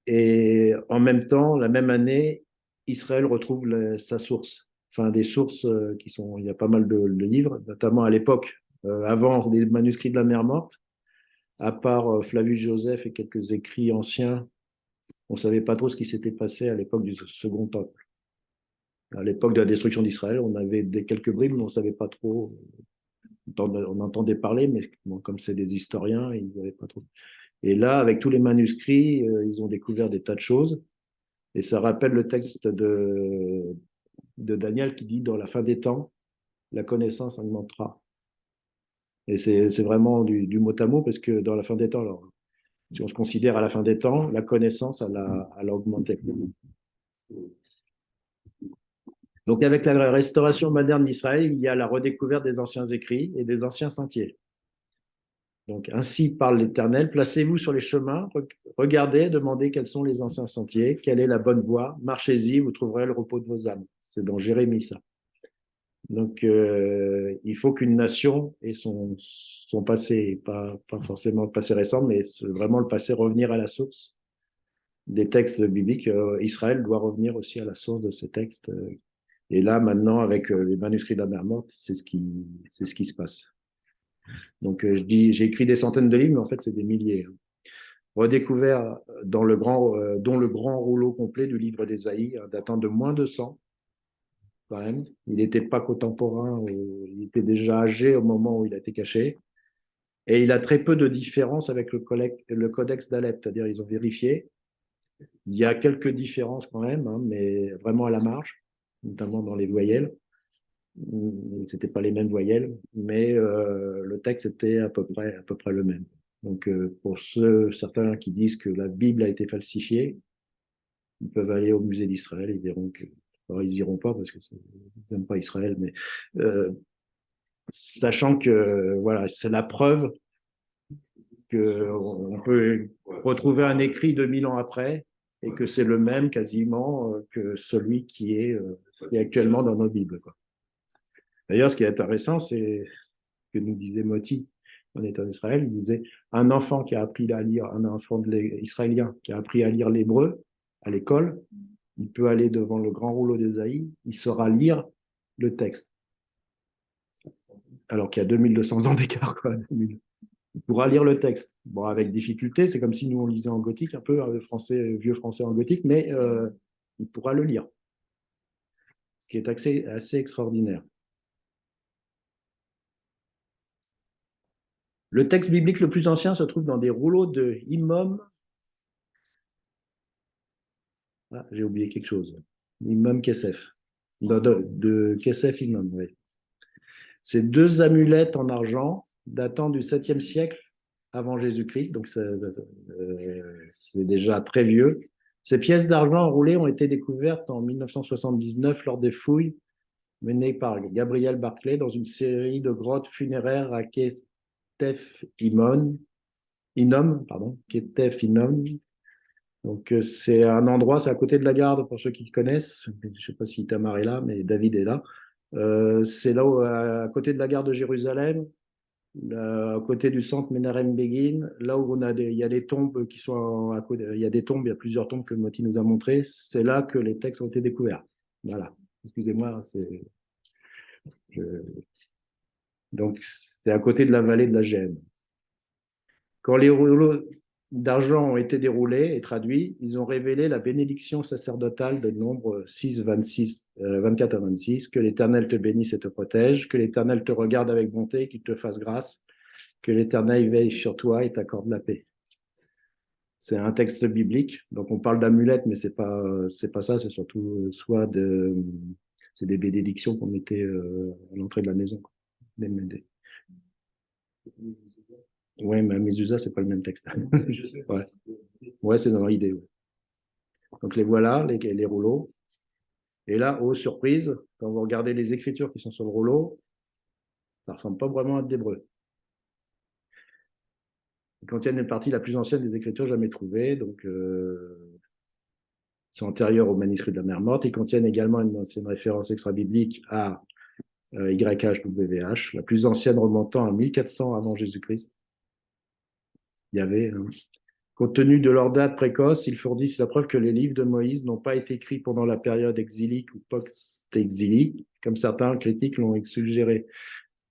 Et en même temps, la même année, Israël retrouve sa source. Enfin, des sources qui sont. Il y a pas mal de livres, notamment à l'époque, avant les manuscrits de la mer Morte, à part Flavius Joseph et quelques écrits anciens, on ne savait pas trop ce qui s'était passé à l'époque du Second Temple. À l'époque de la destruction d'Israël, on avait quelques bribes, mais on ne savait pas trop. On entendait parler, mais bon, comme c'est des historiens, ils n'avaient pas trop. Et là, avec tous les manuscrits, ils ont découvert des tas de choses. Et ça rappelle le texte de Daniel qui dit dans la fin des temps, la connaissance augmentera. Et c'est vraiment du mot à mot parce que dans la fin des temps, alors, si on se considère à la fin des temps, la connaissance, elle a augmenté. Donc, avec la restauration moderne d'Israël, il y a la redécouverte des anciens écrits et des anciens sentiers. Donc, ainsi parle l'Éternel, placez-vous sur les chemins, regardez, demandez quels sont les anciens sentiers, quelle est la bonne voie, marchez-y, vous trouverez le repos de vos âmes. C'est dans Jérémie, ça. Donc, il faut qu'une nation ait son passé, pas forcément le passé récent, mais vraiment le passé, revenir à la source des textes bibliques. Israël doit revenir aussi à la source de ces textes. Et là, maintenant, avec les manuscrits de la mer Morte, c'est ce qui se passe. Donc, j'ai écrit des centaines de livres, mais en fait, c'est des milliers. Redécouvert dont le grand rouleau complet du livre d'Ésaïe, datant de moins de 100, quand même. Il n'était pas contemporain, il était déjà âgé au moment où il a été caché. Et il a très peu de différences avec le codex d'Alep, c'est-à-dire ils ont vérifié. Il y a quelques différences quand même, hein, mais vraiment à la marge, notamment dans les voyelles. C'était pas les mêmes voyelles, mais le texte était à peu près le même. Donc pour certains qui disent que la Bible a été falsifiée, ils peuvent aller au musée d'Israël, ils verront que, alors ils iront pas parce qu'ils n'aiment pas Israël, mais sachant que voilà, c'est la preuve qu'on peut retrouver un écrit 2000 ans après et que c'est le même quasiment que celui qui est actuellement dans nos Bibles, quoi. D'ailleurs, ce qui est intéressant, c'est ce que nous disait Moti en état d'Israël. Il disait un enfant qui a appris à lire, un enfant israélien qui a appris à lire l'hébreu à l'école, il peut aller devant le grand rouleau d'Ésaïe, il saura lire le texte. Alors qu'il y a 2200 ans d'écart, quoi. Il pourra lire le texte. Bon, avec difficulté, c'est comme si nous on lisait en gothique, un peu français, vieux français en gothique, mais il pourra le lire. Ce qui est assez extraordinaire. Le texte biblique le plus ancien se trouve dans des rouleaux de Imam. Ah, j'ai oublié quelque chose. Imam Kesef. De Kesef Imam, oui. C'est 2 amulettes en argent datant du 7e siècle avant Jésus-Christ, donc c'est déjà très vieux. Ces pièces d'argent enroulées ont été découvertes en 1979 lors des fouilles menées par Gabriel Barclay dans une série de grottes funéraires à Ketef Inom. Donc c'est un endroit, c'est à côté de la gare pour ceux qui connaissent. Je ne sais pas si Tamar est là, mais David est là. C'est là où, à côté de la gare de Jérusalem, à côté du centre Menahem Begin, là où il y a des tombes qui sont à côté, il y a des tombes, il y a plusieurs tombes que Moti nous a montrées. C'est là que les textes ont été découverts. Voilà. Excusez-moi, donc c'est à côté de la vallée de la Gêne. Quand les rouleaux d'argent ont été déroulés et traduits, ils ont révélé la bénédiction sacerdotale de Nombre 6, 24 à 26, que l'Éternel te bénisse et te protège, que l'Éternel te regarde avec bonté, qu'il te fasse grâce, que l'Éternel veille sur toi et t'accorde la paix. C'est un texte biblique, donc on parle d'amulette, mais c'est pas ça, c'est surtout c'est des bénédictions qu'on mettait à l'entrée de la maison. Oui, mais Mézusa, c'est pas le même texte. Ouais, ouais, c'est dans l'idée. Ouais. Donc les voilà, les rouleaux. Et là, aux surprises, quand vous regardez les écritures qui sont sur le rouleau, ça ressemble pas vraiment à de l'hébreu. Ils contiennent une partie la plus ancienne des écritures jamais trouvées, donc ils sont antérieurs au manuscrit de la mer morte. Ils contiennent également une ancienne référence extra-biblique à YHWH, la plus ancienne remontant à 1400 avant Jésus-Christ. Il y avait, compte tenu de leur date précoce, ils fournissent la preuve que les livres de Moïse n'ont pas été écrits pendant la période exilique ou post-exilique, comme certains critiques l'ont suggéré.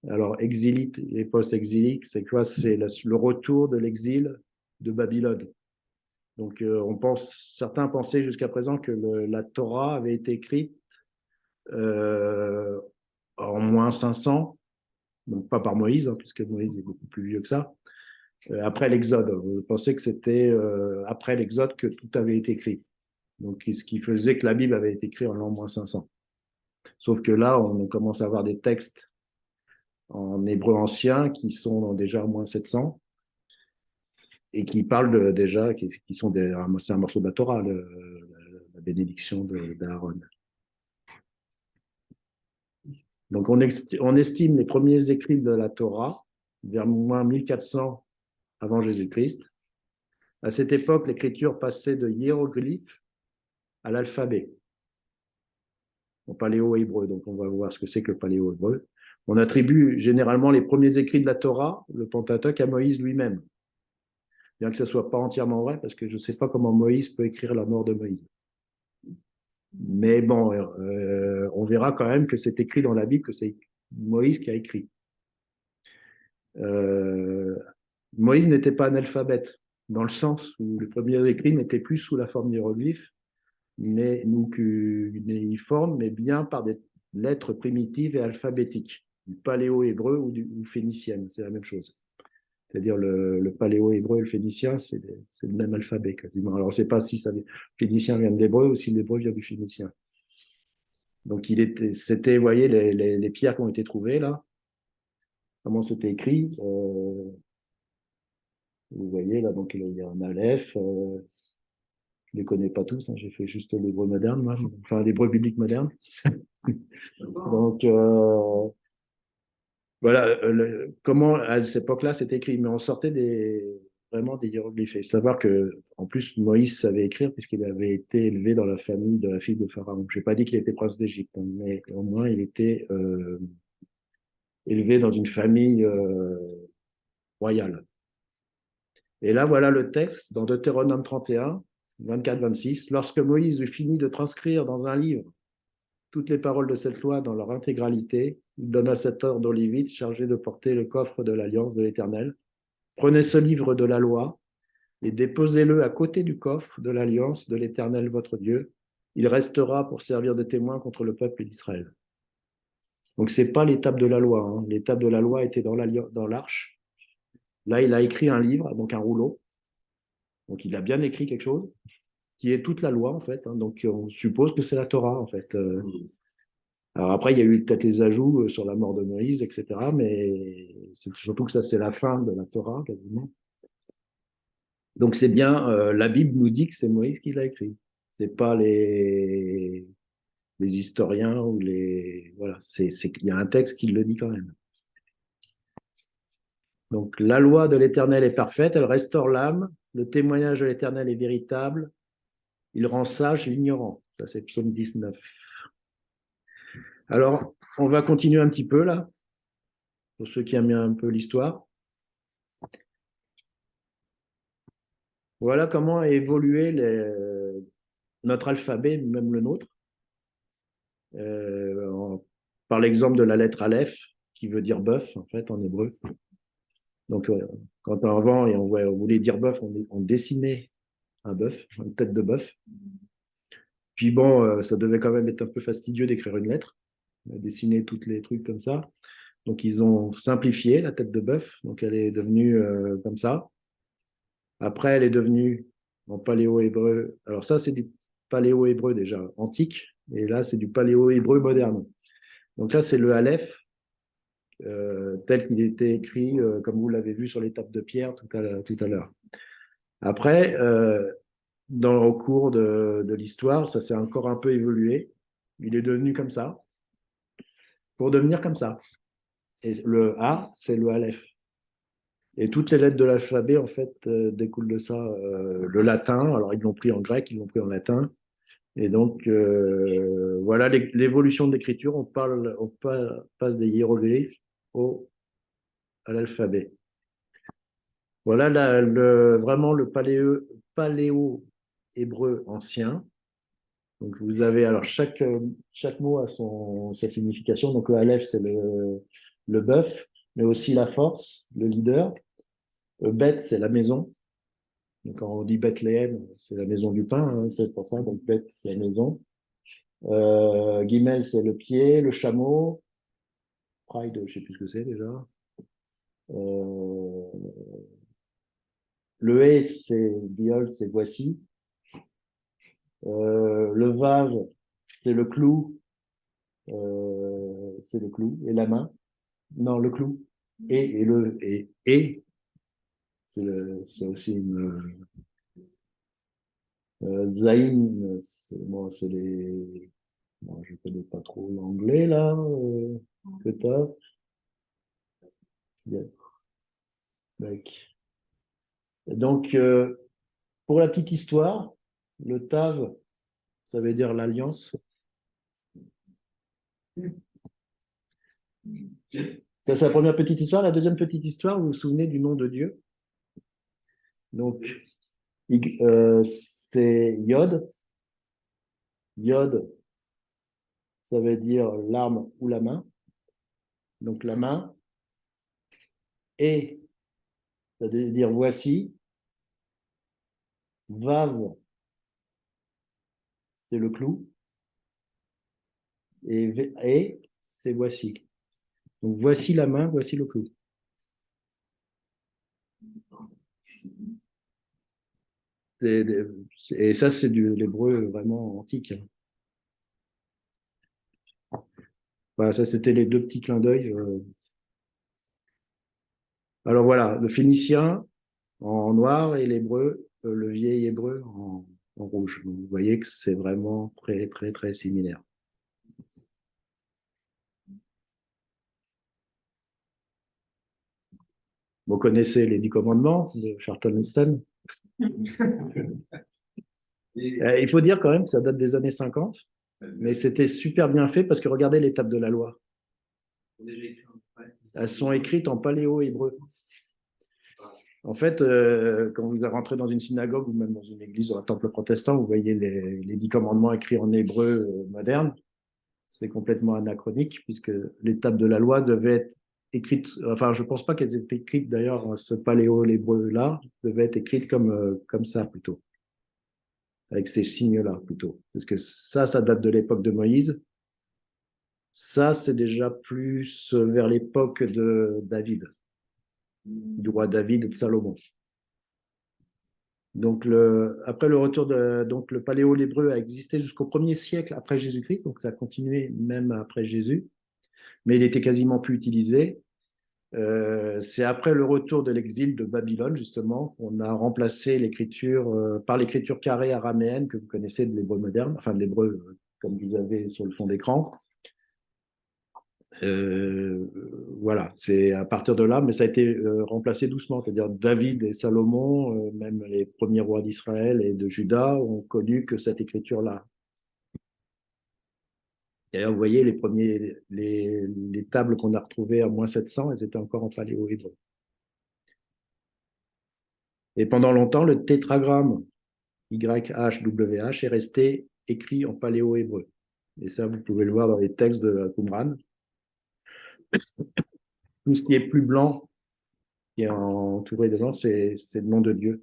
Alors, exilique et post-exilique, c'est quoi? C'est le retour de l'exil de Babylone. Donc, certains pensaient jusqu'à présent que la Torah avait été écrite en moins 500, donc pas par Moïse, hein, puisque Moïse est beaucoup plus vieux que ça. Après l'Exode, on pensait que c'était après l'Exode que tout avait été écrit. Donc, ce qui faisait que la Bible avait été écrite en l'an moins 500. Sauf que là, on commence à avoir des textes en hébreu ancien qui sont déjà en moins 700 et qui parlent déjà, qui sont c'est un morceau de la Torah, la bénédiction d'Aaron. Donc, on estime les premiers écrits de la Torah vers moins 1400 avant Jésus-Christ. À cette époque, l'écriture passait de hiéroglyphes à l'alphabet, au paléo-hébreu. Donc, on va voir ce que c'est que le paléo-hébreu. On attribue généralement les premiers écrits de la Torah, le Pentateuque, à Moïse lui-même. Bien que ce ne soit pas entièrement vrai, parce que je ne sais pas comment Moïse peut écrire la mort de Moïse. Mais bon, on verra quand même que c'est écrit dans la Bible que c'est Moïse qui a écrit. Moïse n'était pas analphabète, dans le sens où le premier écrit n'était plus sous la forme d'hiéroglyphes, mais cunéiforme, mais bien par des lettres primitives et alphabétiques, du paléo-hébreu ou phénicienne, c'est la même chose. C'est-à-dire le paléo-hébreu et le phénicien, c'est le même alphabet quasiment. Alors, on ne sait pas si le phénicien vient de l'hébreu ou si l'hébreu vient du phénicien. Donc, c'était, vous voyez, les pierres qui ont été trouvées là, comment c'était écrit. Vous voyez là, donc il y a un aleph. Je ne les connais pas tous, hein, j'ai fait juste l'hébreu moderne, moi, enfin l'hébreu biblique moderne. Donc, voilà, comment à cette époque-là c'était écrit, mais on sortait vraiment des hiéroglyphes. Il faut savoir que, en plus, Moïse savait écrire puisqu'il avait été élevé dans la famille de la fille de Pharaon. Je n'ai pas dit qu'il était prince d'Égypte, hein, mais au moins il était élevé dans une famille royale. Et là, voilà le texte dans Deutéronome 31, 24-26. Lorsque Moïse eut fini de transcrire dans un livre toutes les paroles de cette loi dans leur intégralité, il donna cet ordre aux Lévites chargés de porter le coffre de l'Alliance de l'Éternel. Prenez ce livre de la loi et déposez-le à côté du coffre de l'Alliance de l'Éternel votre Dieu. Il restera pour servir de témoin contre le peuple d'Israël. Donc, ce n'est pas l'étape de la loi. Hein. L'étape de la loi était dans l'arche. Là, il a écrit un livre, donc un rouleau. Donc, il a bien écrit quelque chose qui est toute la loi, en fait. Hein. Donc, on suppose que c'est la Torah, en fait. Alors après, il y a eu peut-être les ajouts sur la mort de Moïse, etc. Mais c'est surtout que ça, c'est la fin de la Torah, quasiment. Donc, c'est bien, la Bible nous dit que c'est Moïse qui l'a écrit. C'est pas les historiens ou les... Voilà, il y a un texte qui le dit quand même. Donc, la loi de l'Éternel est parfaite, elle restaure l'âme. Le témoignage de l'Éternel est véritable. Il rend sage l'ignorant. Ça, c'est Psaume 19. Alors, on va continuer un petit peu là, pour ceux qui aiment bien un peu l'histoire. Voilà comment a évolué notre alphabet, même le nôtre. Par l'exemple de la lettre Aleph, qui veut dire bœuf, en fait, en hébreu. Donc, quand avant, et on voulait dire bœuf, on dessinait un bœuf, une tête de bœuf. Puis bon, ça devait quand même être un peu fastidieux d'écrire une lettre, dessiner tous les trucs comme ça. Donc, ils ont simplifié la tête de bœuf. Donc, elle est devenue comme ça. Après, elle est devenue en paléo-hébreu. Alors, ça, c'est du paléo-hébreu déjà antique. Et là, c'est du paléo-hébreu moderne. Donc, là, c'est le Aleph, tel qu'il était écrit, comme vous l'avez vu sur les tables de pierre tout à l'heure. Après, au cours de l'histoire, ça s'est encore un peu évolué. Il est devenu comme ça, pour devenir comme ça. Et le A, c'est le Aleph. Et toutes les lettres de l'alphabet, en fait, découlent de ça. Le latin, alors ils l'ont pris en grec, ils l'ont pris en latin. Et donc, voilà l'évolution de l'écriture. On passe des hiéroglyphes à l'alphabet. Voilà vraiment le paléo-hébreu ancien. Donc, vous avez, alors, chaque mot a sa signification. Donc, le Aleph, c'est le bœuf, mais aussi la force, le leader. Beth, c'est la maison. Donc, quand on dit Bethléem, c'est la maison du pain, hein, c'est pour ça. Donc, Beth, c'est la maison. Guimel, c'est le pied, le chameau. Pride, je ne sais plus ce que c'est déjà. Le hé, c'est viol, c'est voici. Le vav, c'est le clou. C'est le clou. Et la main. Non, le clou. Et c'est aussi une. Zaïn, c'est les. Bon, je ne connais pas trop l'anglais là. Que t'as. Yeah. Donc, pour la petite histoire, le Tav, ça veut dire l'alliance. Ça, c'est la première petite histoire. La deuxième petite histoire, vous vous souvenez du nom de Dieu? Donc, c'est Yod. Yod, ça veut dire l'arme ou la main. Donc, la main. Et, ça veut dire voici. Vav, c'est le clou. et c'est voici. Donc voici la main, voici le clou. Et ça, c'est de l'hébreu vraiment antique. Voilà, ça, c'était les deux petits clins d'œil. Alors voilà, le phénicien en noir et l'hébreu, le vieil hébreu en rouge. Donc, vous voyez que c'est vraiment très, très, très similaire. Vous connaissez les 10 commandements de Charlton Heston. Il faut dire quand même que ça date des années 50, mais c'était super bien fait parce que regardez l'étape de la loi. Elles sont écrites en paléo-hébreu. En fait, quand vous rentrez dans une synagogue ou même dans une église ou un temple protestant, vous voyez les 10 commandements écrits en hébreu moderne. C'est complètement anachronique puisque l'étape de la loi devait être écrite, enfin, je ne pense pas qu'elles étaient écrites d'ailleurs, ce paléo-hébreu-là devait être écrite comme ça plutôt, avec ces signes-là plutôt. Parce que ça date de l'époque de Moïse. Ça, c'est déjà plus vers l'époque de David, du roi David et de Salomon. Donc, après le retour donc le paléo-hébreu a existé jusqu'au 1er siècle après Jésus-Christ, donc ça a continué même après Jésus, mais il était quasiment plus utilisé. C'est après le retour de l'exil de Babylone, justement, qu'on a remplacé l'écriture par l'écriture carrée araméenne que vous connaissez de l'hébreu moderne, enfin de l'hébreu comme vous avez sur le fond d'écran. Voilà, c'est à partir de là, mais ça a été remplacé doucement, c'est-à-dire David et Salomon, même les premiers rois d'Israël et de Juda ont connu que cette écriture-là. Et là, vous voyez, les tables qu'on a retrouvées à moins 700, elles étaient encore en paléo-hébreu. Et pendant longtemps, le tétragramme YHWH est resté écrit en paléo-hébreu. Et ça, vous pouvez le voir dans les textes de Qumran. Tout ce qui est plus blanc, qui est entouré de blanc, c'est le nom de Dieu.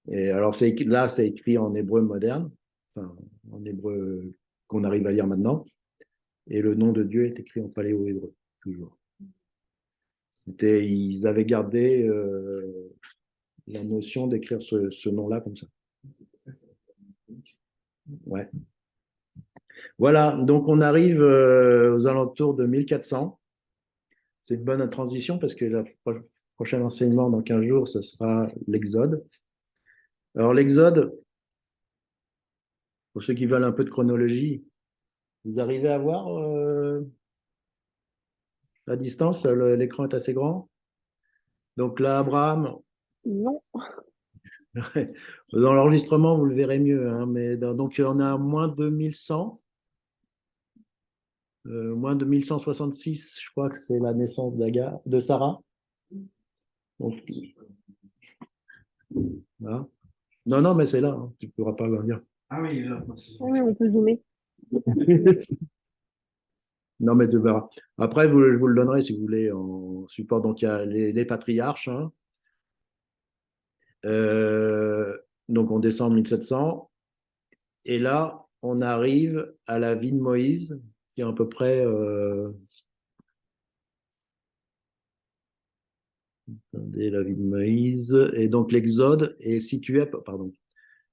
Et alors, là, c'est écrit en hébreu moderne, enfin, en hébreu qu'on arrive à lire maintenant. Et le nom de Dieu est écrit en paléo-hébreu, toujours. Ils avaient gardé la notion d'écrire ce nom-là comme ça. Ouais. Voilà, donc on arrive aux alentours de 1400. C'est une bonne transition parce que le prochain enseignement dans 15 jours, ce sera l'Exode. Alors l'Exode, pour ceux qui veulent un peu de chronologie, vous arrivez à voir la distance, l'écran est assez grand. Donc là, Abraham. Non. Dans l'enregistrement, vous le verrez mieux. Hein, mais donc, on a moins 2100. Moins de 1166, je crois que c'est la naissance de Sarah. Donc, voilà. Non, mais c'est là. Hein, tu ne pourras pas le dire. Ah oui, là, Oui, on peut zoomer. Non, mais tu verras. Après, je vous le donnerai si vous voulez en support. Donc, il y a les patriarches. Hein. Donc, on descend en 1700. Et là, on arrive à la vie de Moïse, qui est à peu près. Attendez, la vie de Moïse. Et donc, l'Exode est situé. Pardon.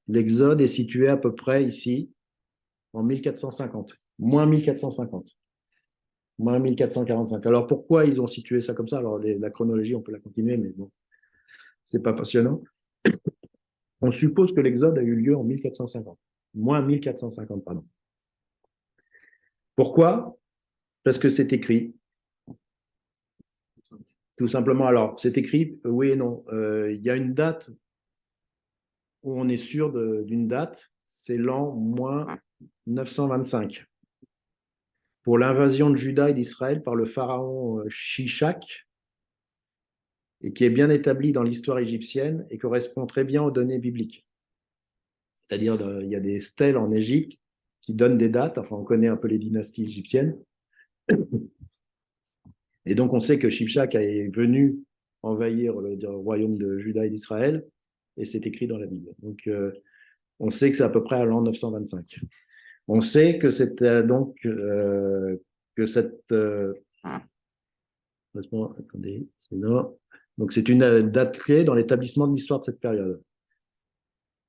L'Exode est situé à peu près ici, en 1450. Moins 1450. Moins 1445. Alors, pourquoi ils ont situé ça comme ça? Alors, la chronologie, on peut la continuer, mais bon, c'est pas passionnant. On suppose que l'Exode a eu lieu en 1450. Moins 1450, pardon. Pourquoi? Parce que c'est écrit. Tout simplement. Alors, c'est écrit, oui et non. Il y a une date où on est sûr d'une date, c'est l'an moins 925. Pour l'invasion de Juda et d'Israël par le pharaon Shishak, et qui est bien établi dans l'histoire égyptienne et correspond très bien aux données bibliques. C'est-à-dire, il y a des stèles en Égypte qui donnent des dates, enfin, on connaît un peu les dynasties égyptiennes. Et donc, on sait que Shishak est venu envahir le royaume de Juda et d'Israël, et c'est écrit dans la Bible. Donc, on sait que c'est à peu près à l'an 925. On sait que c'était donc que cette attendez, c'est là. Donc c'est une date clé dans l'établissement de l'histoire de cette période.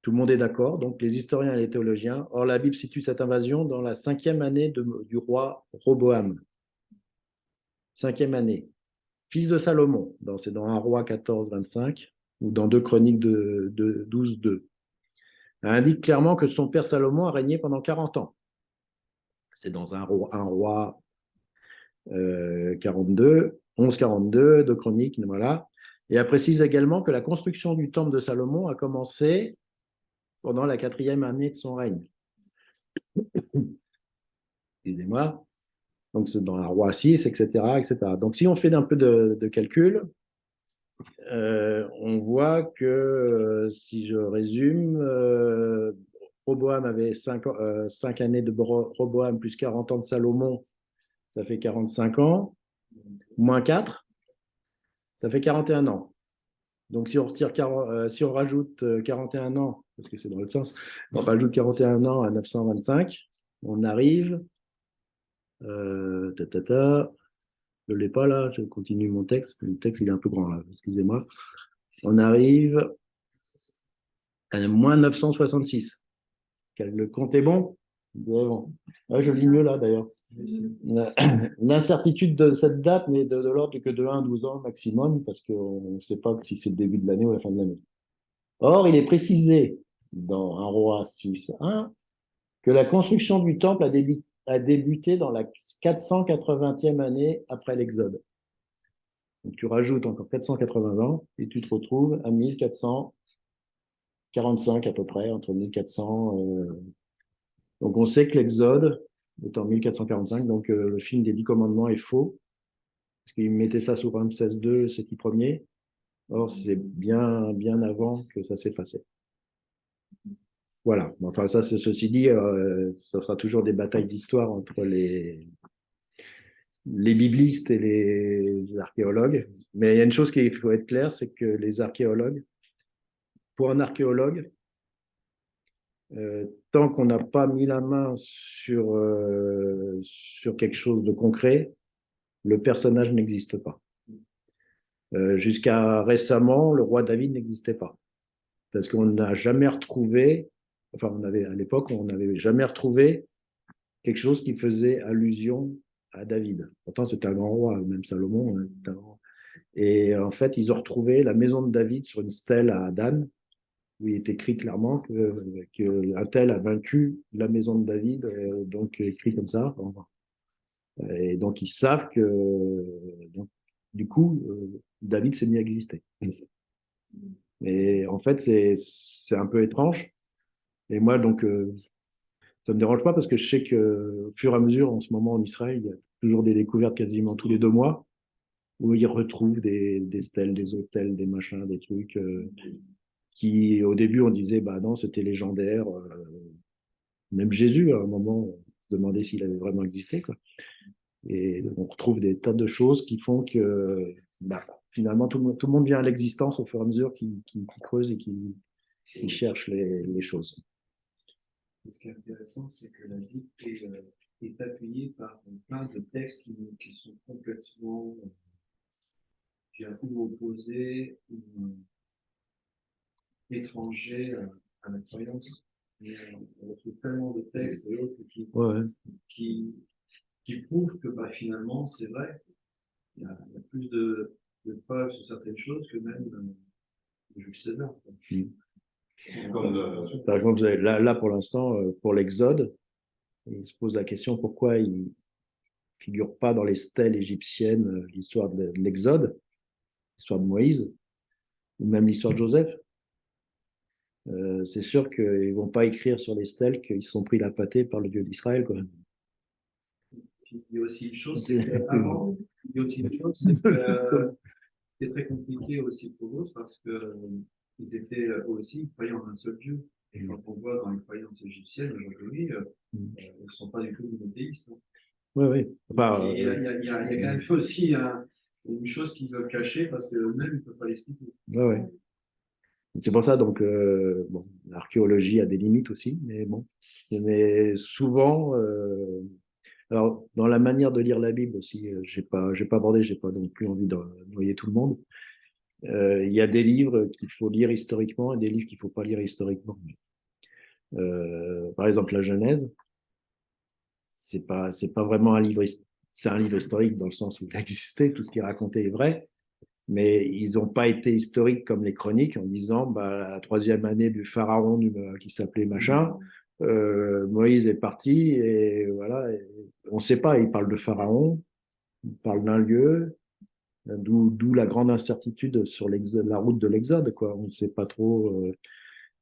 Tout le monde est d'accord, donc les historiens et les théologiens. Or, la Bible situe cette invasion dans la 5e année du roi Roboam. 5e année. Fils de Salomon. C'est dans 1 roi 14, 25 ou dans 2 Chroniques de 12, 2. Elle indique clairement que son père Salomon a régné pendant 40 ans. C'est dans 1 roi 42, 11, 42, 2 Chroniques, voilà. Et elle précise également que la construction du temple de Salomon a commencé pendant la 4e année de son règne. Excusez-moi. Donc, c'est dans un roi 6, etc., etc. Donc, si on fait un peu de calcul, on voit que, si je résume, Roboam avait 5 années de Roboam plus 40 ans de Salomon, ça fait 45 ans, moins 4, ça fait 41 ans. Donc, si on retire, si on rajoute 41 ans, parce que c'est dans l'autre sens, on rajoute 41 ans à 925, on arrive, je ne l'ai pas là, je continue mon texte, le texte il est un peu grand là, excusez-moi. On arrive à moins 966. Le compte est bon? Je lis mieux là d'ailleurs. L'incertitude de cette date n'est de l'ordre que de 1 à 12 ans maximum, parce qu'on ne sait pas si c'est le début de l'année ou la fin de l'année. Or, il est précisé dans 1 roi 6.1 que la construction du temple a débuté dans la 480e année après l'Exode. Donc, tu rajoutes encore 480 ans et tu te retrouves à 1445 à peu près, entre 1400. Donc, on sait que l'Exode est en 1445, donc le film des 10 commandements est faux, parce qu'il mettait ça sous Ramsès II, c'est qui premier. Or, c'est bien, bien avant que ça s'est passé. Voilà. Enfin, ça, ceci dit, ça sera toujours des batailles d'histoire entre les biblistes et les archéologues. Mais il y a une chose qu'il faut être clair, c'est que les archéologues, pour un archéologue, tant qu'on n'a pas mis la main sur quelque chose de concret, le personnage n'existe pas. Jusqu'à récemment, le roi David n'existait pas. Parce qu'on n'a jamais retrouvé, enfin, à l'époque, on n'avait jamais retrouvé quelque chose qui faisait allusion à David. Pourtant, c'était un grand roi, même Salomon. Et en fait, ils ont retrouvé la maison de David sur une stèle à Dan, où il est écrit clairement qu'un tel a vaincu la maison de David, donc écrit comme ça. Et donc, ils savent que, donc, du coup, David s'est mis à exister. Et en fait, c'est un peu étrange. Et moi, donc, ça ne me dérange pas parce que je sais qu'au fur et à mesure, en ce moment, en Israël, il y a toujours des découvertes quasiment tous les 2 mois où ils retrouvent des stèles, des autels, des machins, des trucs qui, au début, on disait, bah non, c'était légendaire. Même Jésus, à un moment, on se demandait s'il avait vraiment existé, quoi. Et on retrouve des tas de choses qui font que bah, finalement, tout le monde vient à l'existence au fur et à mesure qui creuse et qui cherche les choses. Ce qui est intéressant, c'est que la Bible est appuyée par plein de textes qui sont complètement, ou opposés, ou étrangers à la croyance. On retrouve tellement de textes et autres qui prouvent que bah, finalement, c'est vrai. Il y a plus de preuves sur certaines choses que même le juge César. Par exemple, là pour l'instant, pour l'Exode, il se pose la question pourquoi il ne figure pas dans les stèles égyptiennes l'histoire de l'Exode, l'histoire de Moïse, ou même l'histoire de Joseph. C'est sûr qu'ils ne vont pas écrire sur les stèles qu'ils se sont pris la pâtée par le Dieu d'Israël, quoi. Il y a aussi une chose, c'est que c'est très compliqué aussi pour eux parce que ils étaient aussi croyants en un seul Dieu. Et quand on voit dans les croyances égyptiennes aujourd'hui, ils ne sont pas du tout monothéistes. Oui, oui. Enfin, il y a quand même aussi une chose qu'ils veulent cacher parce qu'eux-mêmes ne peuvent pas l'expliquer. Oui, oui. C'est pour ça, donc, bon, l'archéologie a des limites aussi, mais bon. Mais souvent, alors, dans la manière de lire la Bible aussi, j'ai pas abordé, j'ai pas non plus envie de noyer tout le monde. Il y a des livres qu'il faut lire historiquement et des livres qu'il faut pas lire historiquement. Par exemple, la Genèse, c'est pas vraiment un livre, c'est un livre historique dans le sens où il a existé, tout ce qui est raconté est vrai, mais ils n'ont pas été historiques comme les chroniques en disant bah, la troisième année du pharaon qui s'appelait machin, Moïse est parti et voilà, et on ne sait pas, il parle de pharaon, il parle d'un lieu, d'où la grande incertitude sur la route de l'Exode, quoi. On ne sait pas trop.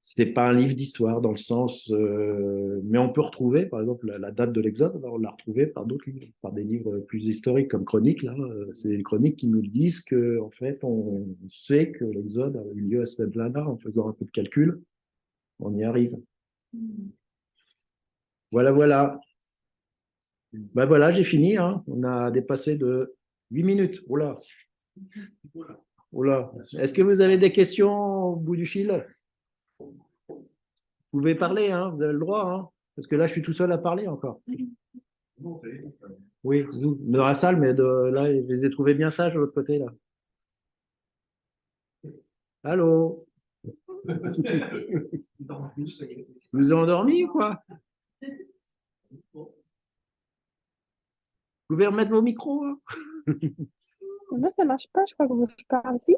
C'est pas un livre d'histoire dans le sens, mais on peut retrouver, par exemple, la date de l'Exode, on l'a retrouvée par d'autres livres, par des livres plus historiques comme Chroniques. Là, c'est les Chroniques qui nous disent que, en fait, on sait que l'Exode a eu lieu à cette date-là. En faisant un peu de calcul, on y arrive. Voilà, voilà. Ben voilà, j'ai fini. Hein. On a dépassé de 8 minutes. Oula. Oula. Est-ce que vous avez des questions au bout du fil? Vous pouvez parler, hein, vous avez le droit, hein, parce que là, je suis tout seul à parler encore. Oui, vous, de la salle, mais là, je les ai trouvés bien sages de l'autre côté, là. Allô? Vous avez endormi ou quoi? Vous pouvez remettre vos micros, hein? Moi, ça marche pas, je crois que je parle ici.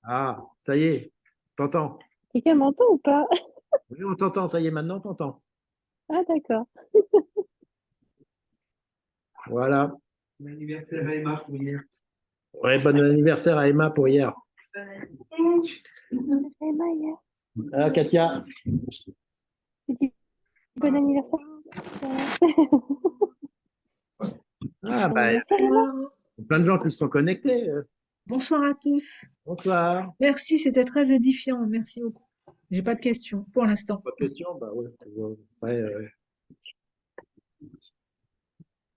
Ah, ça y est, t'entends. Quelqu'un m'entend ou pas? Oui, on t'entend, ça y est, maintenant, t'entends. Ah, d'accord. Voilà. Bon anniversaire à Emma pour hier. Ouais, bon anniversaire à Emma pour hier. Emma, hier. Ah, Katia. Bon anniversaire. Ah, Bon bah, anniversaire, Emma. il y a plein de gens qui se sont connectés. Bonsoir à tous. Bonsoir. Merci, c'était très édifiant. Merci beaucoup. J'ai pas de questions pour l'instant. Pas de questions? Bah ouais. Ouais,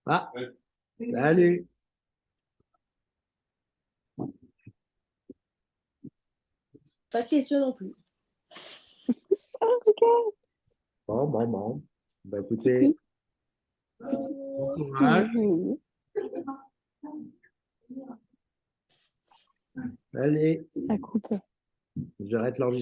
Ah, salut. Pas de question non plus. Ah, regarde. Bon. Bah écoutez, bon courage. Oui. Allez, Ça coupe. j'arrête l'enregistrement.